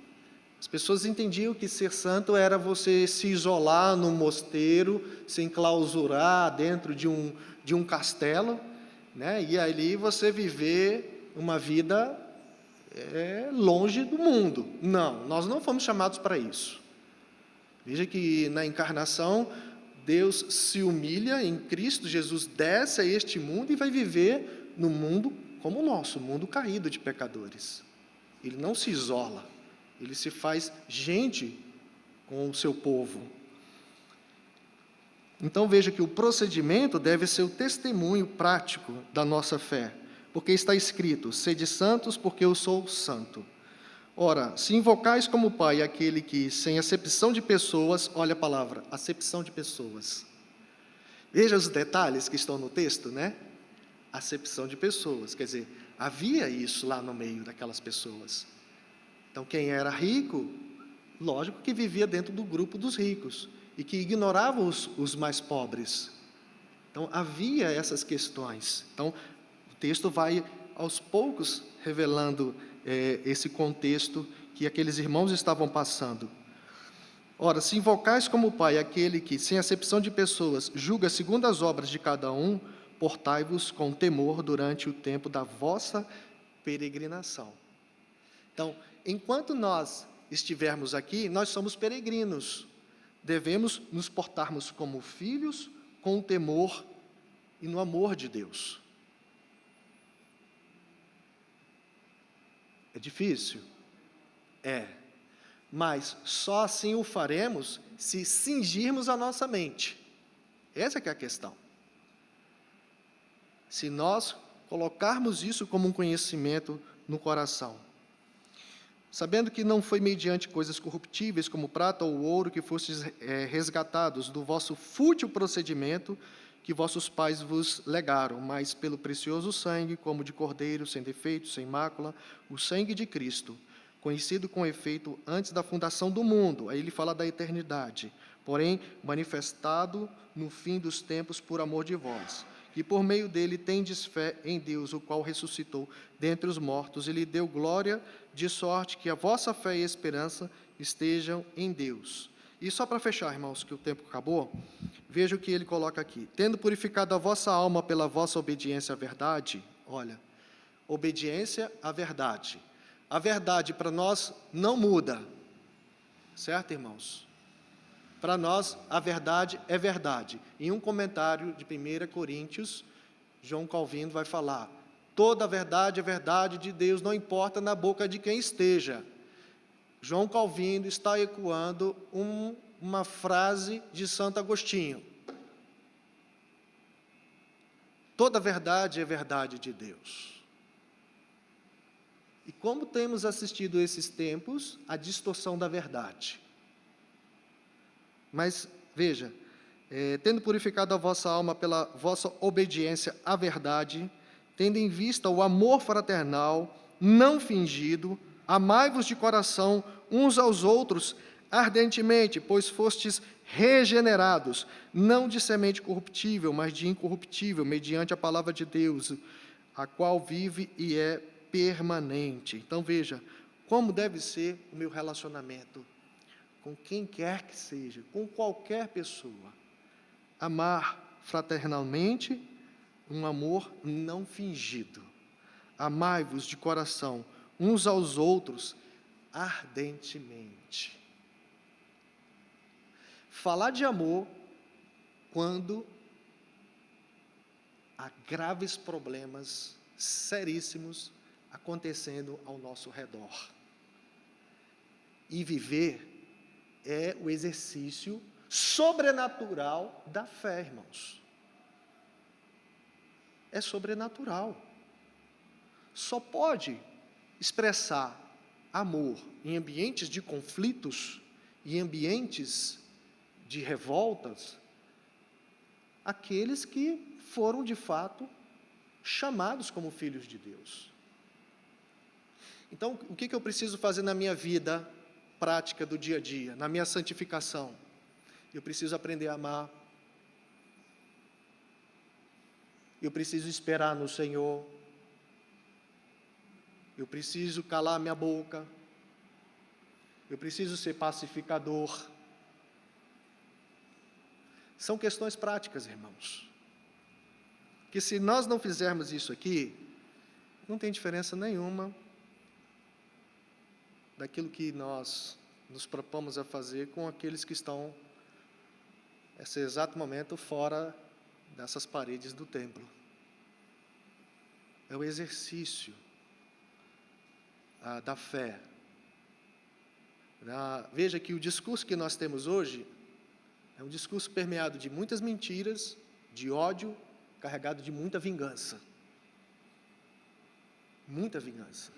As pessoas entendiam que ser santo era você se isolar num mosteiro, se enclausurar dentro de um castelo, né? E ali você viver uma vida longe do mundo. Não, nós não fomos chamados para isso. Veja que na encarnação, Deus se humilha em Cristo, Jesus desce a este mundo e vai viver no mundo como o nosso, mundo caído de pecadores. Ele não se isola. Ele se faz gente com o seu povo. Então veja que o procedimento deve ser o testemunho prático da nossa fé, porque está escrito, sede santos porque eu sou santo. Ora, se invocais como Pai aquele que, sem acepção de pessoas, olha a palavra, acepção de pessoas. Veja os detalhes que estão no texto, né? Acepção de pessoas, quer dizer, havia isso lá no meio daquelas pessoas. Então, quem era rico, lógico que vivia dentro do grupo dos ricos, e que ignorava os mais pobres. Então, havia essas questões. Então, o texto vai, aos poucos, revelando esse contexto que aqueles irmãos estavam passando. Ora, se invocais como Pai aquele que, sem acepção de pessoas, julga segundo as obras de cada um, portai-vos com temor durante o tempo da vossa peregrinação. Então, enquanto nós estivermos aqui, nós somos peregrinos. Devemos nos portarmos como filhos, com temor e no amor de Deus. É difícil? É. Mas só assim o faremos se cingirmos a nossa mente. Essa que é a questão. Se nós colocarmos isso como um conhecimento no coração, sabendo que não foi mediante coisas corruptíveis, como prata ou ouro, que fostes resgatados do vosso fútil procedimento que vossos pais vos legaram, mas pelo precioso sangue, como de cordeiro, sem defeito, sem mácula, o sangue de Cristo, conhecido com efeito antes da fundação do mundo. Aí ele fala da eternidade, porém manifestado no fim dos tempos por amor de vós, que por meio dele tendes fé em Deus, o qual ressuscitou dentre os mortos e lhe deu glória, de sorte que a vossa fé e esperança estejam em Deus. E só para fechar, irmãos, que o tempo acabou, veja o que ele coloca aqui. Tendo purificado a vossa alma pela vossa obediência à verdade, olha, obediência à verdade. A verdade para nós não muda, certo, irmãos? Para nós, a verdade é verdade. Em um comentário de 1 Coríntios, João Calvino vai falar: toda a verdade é verdade de Deus, não importa na boca de quem esteja. João Calvino está ecoando uma frase de Santo Agostinho. Toda a verdade é verdade de Deus. E como temos assistido esses tempos, a distorção da verdade. Mas, veja, tendo purificado a vossa alma pela vossa obediência à verdade, tendo em vista o amor fraternal, não fingido, amai-vos de coração uns aos outros ardentemente, pois fostes regenerados, não de semente corruptível, mas de incorruptível, mediante a palavra de Deus, a qual vive e é permanente. Então, veja, como deve ser o meu relacionamento com quem quer que seja, com qualquer pessoa. Amar fraternalmente, um amor não fingido. Amai-vos de coração uns aos outros ardentemente. Falar de amor quando há graves problemas seríssimos acontecendo ao nosso redor. E viver é o exercício sobrenatural da fé, irmãos. É sobrenatural. Só pode expressar amor em ambientes de conflitos e ambientes de revoltas aqueles que foram, de fato, chamados como filhos de Deus. Então, o que eu preciso fazer na minha vida prática do dia a dia, na minha santificação? Eu preciso aprender a amar. Eu preciso esperar no Senhor. Eu preciso calar minha boca. Eu preciso ser pacificador. São questões práticas, irmãos. Que se nós não fizermos isso aqui, não tem diferença nenhuma daquilo que nós nos propomos a fazer com aqueles que estão, nesse exato momento, fora dessas paredes do templo. É o exercício da fé. Veja que o discurso que nós temos hoje é um discurso permeado de muitas mentiras, de ódio, carregado de muita vingança. Muita vingança.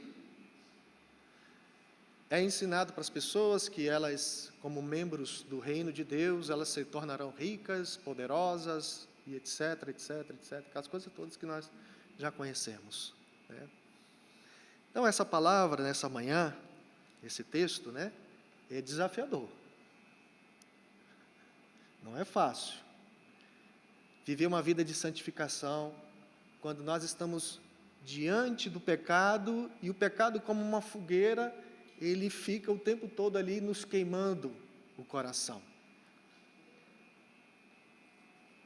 É ensinado para as pessoas que elas, como membros do reino de Deus, elas se tornarão ricas, poderosas, e etc, etc, etc, aquelas coisas todas que nós já conhecemos, né? Então, essa palavra, nessa manhã, esse texto, né, é desafiador. Não é fácil. Viver uma vida de santificação, quando nós estamos diante do pecado, e o pecado, como uma fogueira, ele fica o tempo todo ali nos queimando o coração.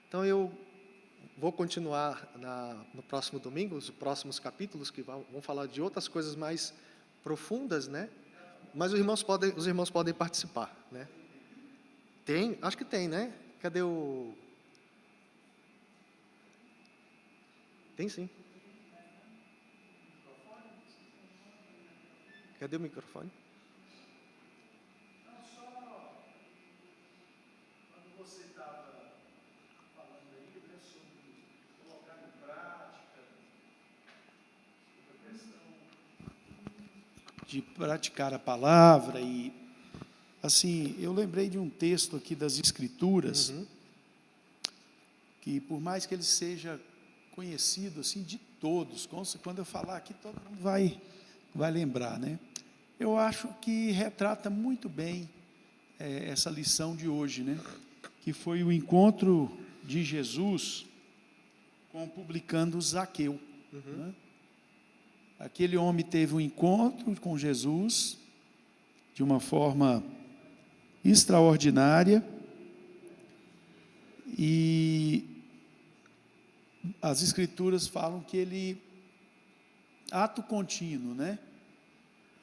Então, eu vou continuar no próximo domingo, os próximos capítulos, que vão falar de outras coisas mais profundas, né? Mas os irmãos podem participar, né? Tem? Acho que tem, né? Cadê o... Tem sim. Cadê o microfone? Não, só quando você estava falando aí, né, sobre colocar em prática, sobre a questão de praticar a palavra e, assim, eu lembrei de um texto aqui das Escrituras, que por mais que ele seja conhecido, assim, de todos, quando eu falar aqui, todo mundo vai lembrar, né? Eu acho que retrata muito bem essa lição de hoje, né? Que foi o encontro de Jesus com o publicano Zaqueu. Né? Aquele homem teve um encontro com Jesus de uma forma extraordinária e as Escrituras falam que ele, ato contínuo, né?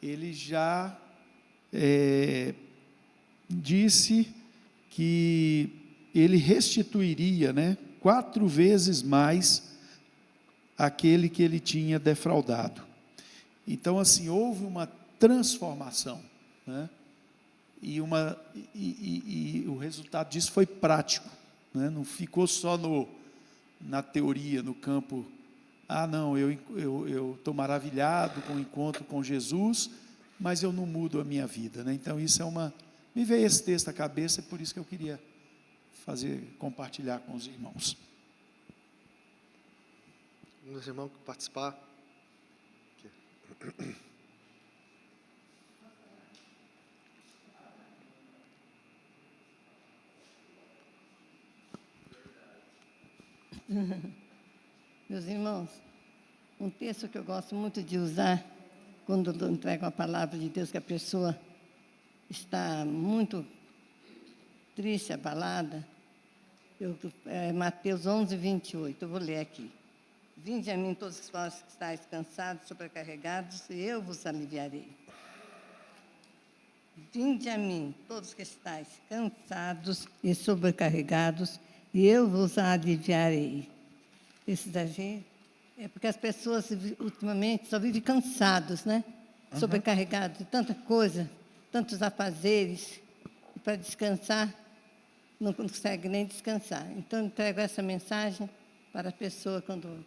Ele já disse que ele restituiria, né, 4 vezes mais aquele que ele tinha defraudado. Então, assim, houve uma transformação, né? E o resultado disso foi prático, né? Não ficou só na teoria, no campo. Não, eu estou maravilhado com o encontro com Jesus, mas eu não mudo a minha vida, né? Então, isso me veio esse texto à cabeça, por isso que eu queria compartilhar com os irmãos. Meus irmãos participar. Aqui. Meus irmãos, um texto que eu gosto muito de usar quando eu entrego a palavra de Deus, que a pessoa está muito triste, abalada, Mateus 11, 28, eu vou ler aqui. Vinde a mim todos vós que estáis cansados, sobrecarregados, e eu vos aliviarei. Vinde a mim todos que estáis cansados e sobrecarregados, e eu vos aliviarei. Esse daí é porque as pessoas ultimamente só vivem cansados, né? Sobrecarregados de tanta coisa, tantos afazeres, e para descansar, não consegue nem descansar. Então, eu entrego essa mensagem para a pessoa quando...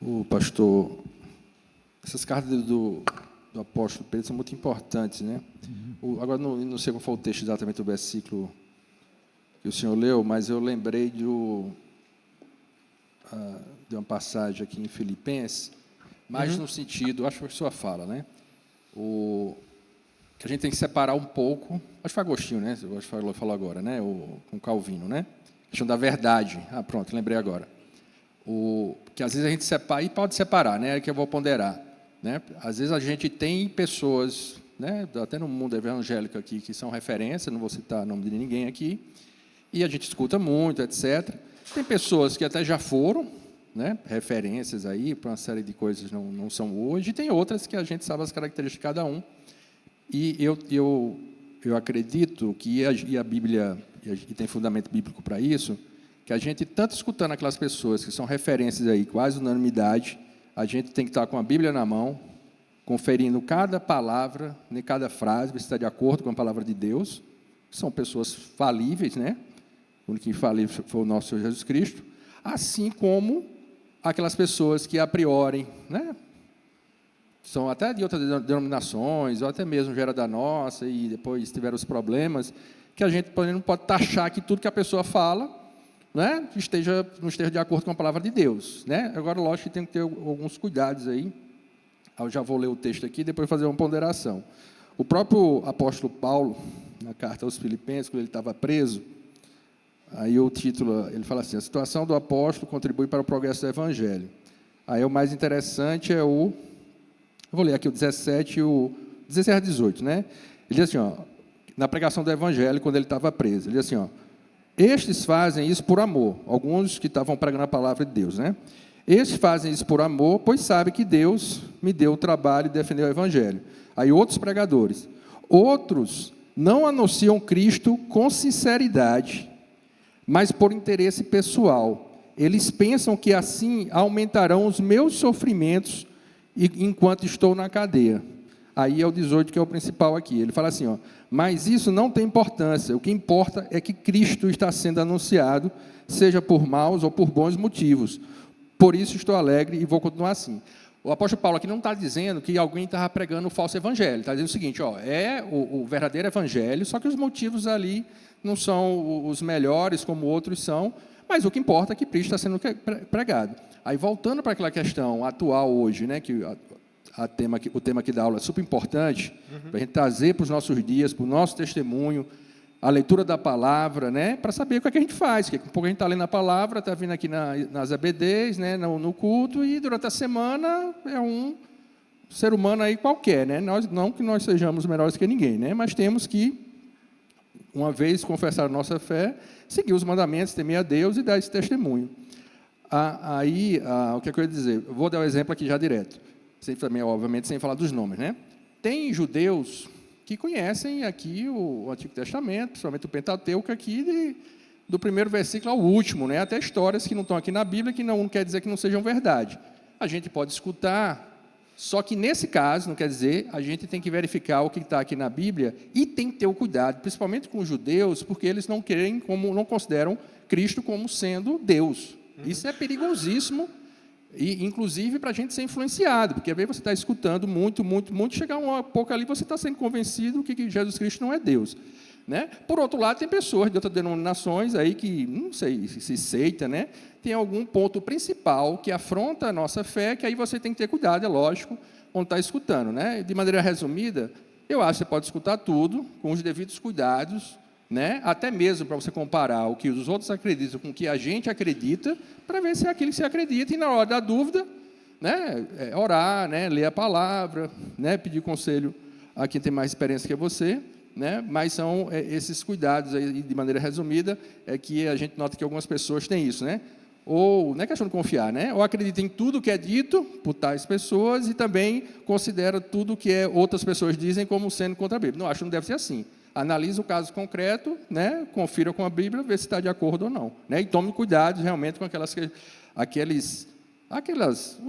O pastor, essas cartas do apóstolo Pedro são muito importantes, né? Agora, não sei qual foi o texto exatamente do versículo que o senhor leu, mas eu lembrei de uma passagem aqui em Filipenses, mais no sentido, acho que a pessoa fala, né? Que a gente tem que separar um pouco, acho que foi Agostinho, né? Eu acho que falou agora, né? Com Calvino, né? A questão da verdade. Pronto, lembrei agora. Que às vezes a gente separa, e pode separar, né? É que eu vou ponderar, né? Às vezes a gente tem pessoas, né? Até no mundo evangélico aqui, que são referência, não vou citar o nome de ninguém aqui, e a gente escuta muito, etc. Tem pessoas que até já foram, né? Referências aí para uma série de coisas não são hoje, e tem outras que a gente sabe as características de cada um. E eu acredito que a Bíblia, e tem fundamento bíblico para isso, que a gente, tanto escutando aquelas pessoas que são referências aí, quase unanimidade, a gente tem que estar com a Bíblia na mão, conferindo cada palavra, nem cada frase, se está de acordo com a palavra de Deus. São pessoas falíveis, né? O único infalível foi o nosso Senhor Jesus Cristo. Assim como aquelas pessoas que, a priori, né? São até de outras denominações, ou até mesmo já era da nossa, e depois tiveram os problemas, que a gente não pode taxar que tudo que a pessoa fala, né, não esteja de acordo com a palavra de Deus, né? Agora, lógico que tem que ter alguns cuidados aí. Eu já vou ler o texto aqui e depois fazer uma ponderação. O próprio apóstolo Paulo, na carta aos Filipenses, quando ele estava preso, aí o título, ele fala assim: a situação do apóstolo contribui para o progresso do evangelho. Aí o mais interessante é eu vou ler aqui o 17 a 18, né? Ele diz assim, na pregação do evangelho, quando ele estava preso, ele diz assim, estes fazem isso por amor, alguns que estavam pregando a palavra de Deus, né? Estes fazem isso por amor, pois sabem que Deus me deu o trabalho de defender o evangelho. Aí outros pregadores, outros não anunciam Cristo com sinceridade, mas por interesse pessoal. Eles pensam que assim aumentarão os meus sofrimentos enquanto estou na cadeia. Aí é o 18 que é o principal aqui. Ele fala assim, ó, mas isso não tem importância. O que importa é que Cristo está sendo anunciado, seja por maus ou por bons motivos. Por isso estou alegre e vou continuar assim. O apóstolo Paulo aqui não está dizendo que alguém estava pregando o falso evangelho. Está dizendo o seguinte, ó, é o verdadeiro evangelho, só que os motivos ali não são os melhores como outros são, mas o que importa é que Cristo está sendo pregado. Aí, voltando para aquela questão atual hoje, né, que o tema aqui da aula é super importante, para a gente trazer para os nossos dias, para o nosso testemunho, a leitura da palavra, né, para saber o que, é que a gente faz, porque um pouco a gente está lendo a palavra, está vindo aqui nas EBDs, né, no culto, e durante a semana é um ser humano aí qualquer, né, não que nós sejamos melhores que ninguém, né, mas temos que, uma vez confessar a nossa fé, seguir os mandamentos, temer a Deus e dar esse testemunho. O que eu ia dizer? Eu vou dar um exemplo aqui já direto, também, obviamente, sem falar dos nomes, né? Tem judeus que conhecem aqui o Antigo Testamento, principalmente o Pentateuco aqui, do primeiro versículo ao último, né? Até histórias que não estão aqui na Bíblia, que não quer dizer que não sejam verdade. A gente pode escutar, só que nesse caso, não quer dizer, a gente tem que verificar o que está aqui na Bíblia e tem que ter o cuidado, principalmente com os judeus, porque eles não consideram Cristo como sendo Deus. Isso é perigosíssimo, e inclusive para a gente ser influenciado, porque às vezes você está escutando muito, chegar um pouco ali, você está sendo convencido que Jesus Cristo não é Deus. Né? Por outro lado, tem pessoas de outras denominações aí que, não sei, se seita, né? Tem algum ponto principal que afronta a nossa fé, que aí você tem que ter cuidado, é lógico, onde está escutando. Né? De maneira resumida, eu acho que você pode escutar tudo, com os devidos cuidados, né? Até mesmo para você comparar o que os outros acreditam com o que a gente acredita, para ver se é aquilo que você acredita, e na hora da dúvida, né? Orar, né? Ler a palavra, né? Pedir conselho a quem tem mais experiência que você, né? Mas são esses cuidados, aí, de maneira resumida, é que a gente nota que algumas pessoas têm isso, né? Ou, não é questão de confiar, né? Ou acredita em tudo que é dito por tais pessoas e também considera tudo que outras pessoas dizem como sendo contra a Bíblia. Não, acho que não deve ser assim. Analise o caso concreto, né? Confira com a Bíblia, vê se está de acordo ou não. Né? E tome cuidado realmente com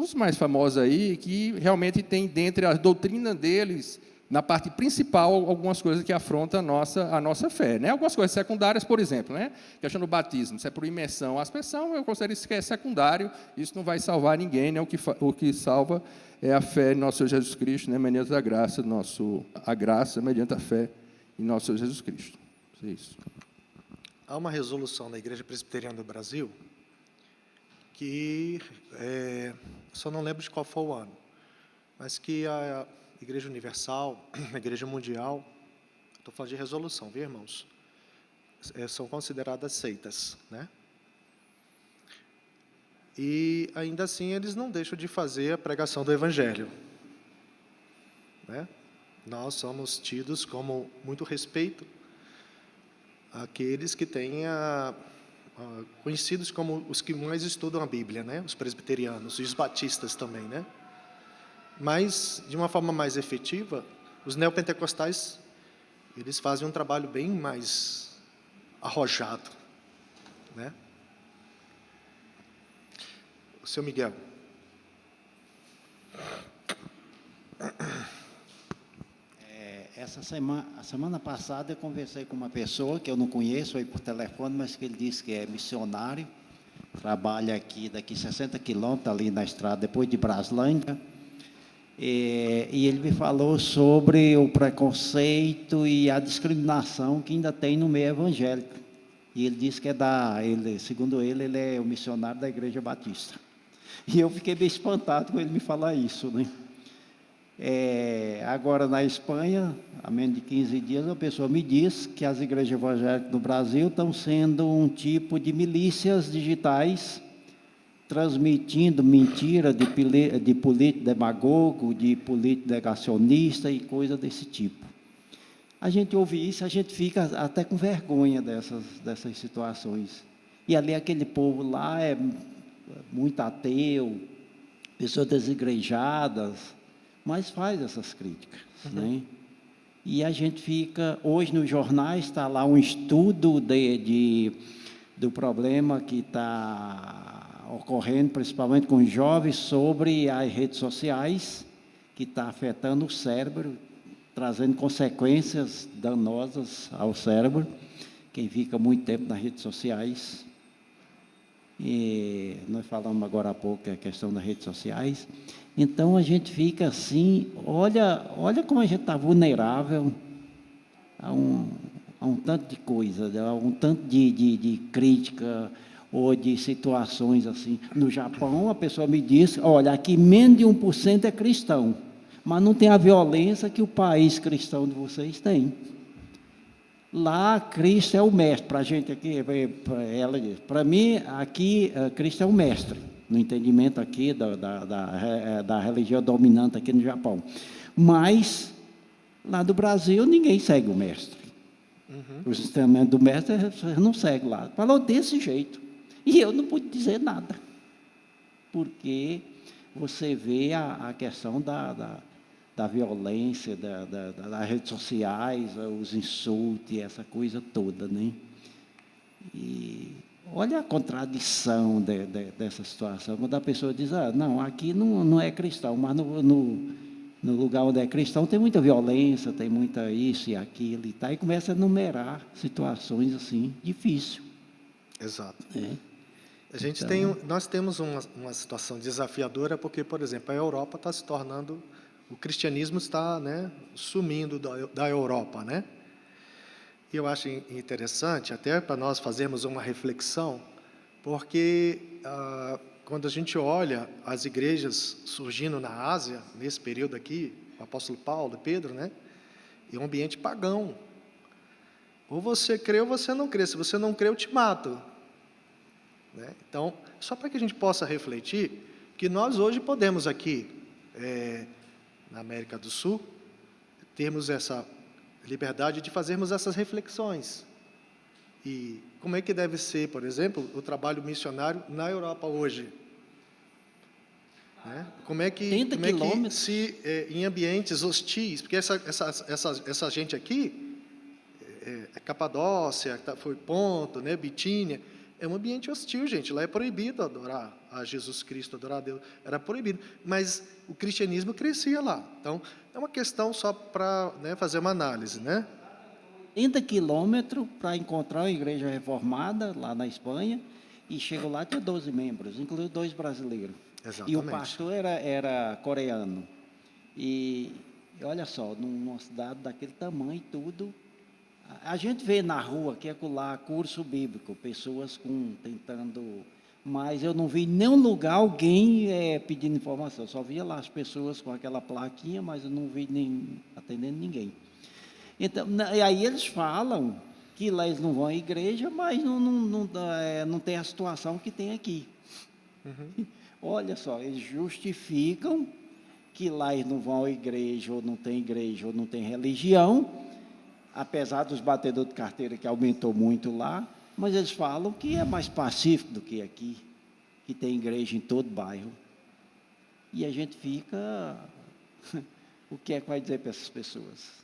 os mais famosos aí, que realmente tem dentre a doutrina deles, na parte principal, algumas coisas que afrontam a nossa fé. Né? Algumas coisas secundárias, por exemplo, né? Questão do batismo, se é por imersão ou aspersão, eu considero isso que é secundário, isso não vai salvar ninguém, né? O que salva é a fé em nosso Senhor Jesus Cristo, né? Mediante a graça, a graça mediante a fé em nosso Senhor Jesus Cristo. É isso. Há uma resolução da Igreja Presbiteriana do Brasil que, só não lembro de qual foi o ano, mas que a Igreja Universal, a Igreja Mundial, estou falando de resolução, viu, irmãos? São consideradas seitas, né? E, ainda assim, eles não deixam de fazer a pregação do Evangelho, né? Nós somos tidos como muito respeito àqueles que têm conhecidos como os que mais estudam a Bíblia, né? Os presbiterianos e os batistas também, né? Mas, de uma forma mais efetiva, os neopentecostais, eles fazem um trabalho bem mais arrojado, né? O seu Miguel. A semana passada eu conversei com uma pessoa que eu não conheço aí por telefone, mas que ele disse que é missionário, trabalha daqui 60 quilômetros, ali na estrada, depois de Braslândia, e ele me falou sobre o preconceito e a discriminação que ainda tem no meio evangélico. E ele disse que segundo ele é o missionário da Igreja Batista. E eu fiquei bem espantado com ele me falar isso, né? Agora, na Espanha, há menos de 15 dias, uma pessoa me disse que as igrejas evangélicas no Brasil estão sendo um tipo de milícias digitais, transmitindo mentira de político demagogo, de político negacionista e coisa desse tipo. A gente ouve isso, a gente fica até com vergonha dessas situações. E ali aquele povo lá é muito ateu, pessoas desigrejadas, mas faz essas críticas, né? E a gente fica, hoje nos jornais está lá um estudo do problema que está ocorrendo, principalmente com os jovens, sobre as redes sociais, que está afetando o cérebro, trazendo consequências danosas ao cérebro, quem fica muito tempo nas redes sociais. E nós falamos agora há pouco a questão das redes sociais. Então, a gente fica assim, olha como a gente está vulnerável a um tanto de coisa, a um tanto de crítica ou de situações assim. No Japão, a pessoa me disse, olha, aqui menos de 1% é cristão, mas não tem a violência que o país cristão de vocês tem. Lá, Cristo é o mestre. Para a gente aqui, ela diz, para mim, aqui, Cristo é o mestre, no entendimento aqui da religião dominante aqui no Japão. Mas, lá do Brasil, ninguém segue o mestre. O ensinamento do mestre, você não segue lá. Falou desse jeito. E eu não pude dizer nada. Porque você vê a questão da violência, das redes sociais, os insultos, essa coisa toda, né? E olha a contradição dessa situação, quando a pessoa diz, não, aqui não é cristão, mas no lugar onde é cristão tem muita violência, tem muita isso e aquilo e tal, e começa a enumerar situações assim, difíceis. Exato. Né? Nós temos uma situação desafiadora, porque, por exemplo, a Europa está se tornando, o cristianismo está, né, sumindo da Europa, né? E eu acho interessante, até para nós fazermos uma reflexão, porque quando a gente olha as igrejas surgindo na Ásia, nesse período aqui, o apóstolo Paulo, Pedro, né? É um ambiente pagão. Ou você crê ou você não crê. Se você não crê, eu te mato. Né? Então, só para que a gente possa refletir, que nós hoje podemos aqui, na América do Sul, termos essa liberdade de fazermos essas reflexões. E como é que deve ser, por exemplo, o trabalho missionário na Europa hoje? Né? Como é que se, em ambientes hostis, porque essa gente aqui, Capadócia, foi Ponto, né, Bitínia, é um ambiente hostil, gente. Lá é proibido adorar a Jesus Cristo, adorar a Deus. Era proibido. Mas o cristianismo crescia lá. Então, é uma questão só para, né, fazer uma análise, né? 30 quilômetros para encontrar uma igreja reformada lá na Espanha, e chego lá, tinha 12 membros, incluindo 2 brasileiros. Exatamente. E o pastor era coreano. E olha só, numa cidade daquele tamanho e tudo, a gente vê na rua que é lá curso bíblico, pessoas tentando, mas eu não vi em nenhum lugar alguém pedindo informação, só via lá as pessoas com aquela plaquinha, mas eu não vi nem atendendo ninguém. Então, e aí eles falam que lá eles não vão à igreja, mas não tem a situação que tem aqui. Olha só, eles justificam que lá eles não vão à igreja, ou não tem religião, apesar dos batedores de carteira que aumentou muito lá, mas eles falam que é mais pacífico do que aqui, que tem igreja em todo bairro. E a gente fica, o que é que vai dizer para essas pessoas?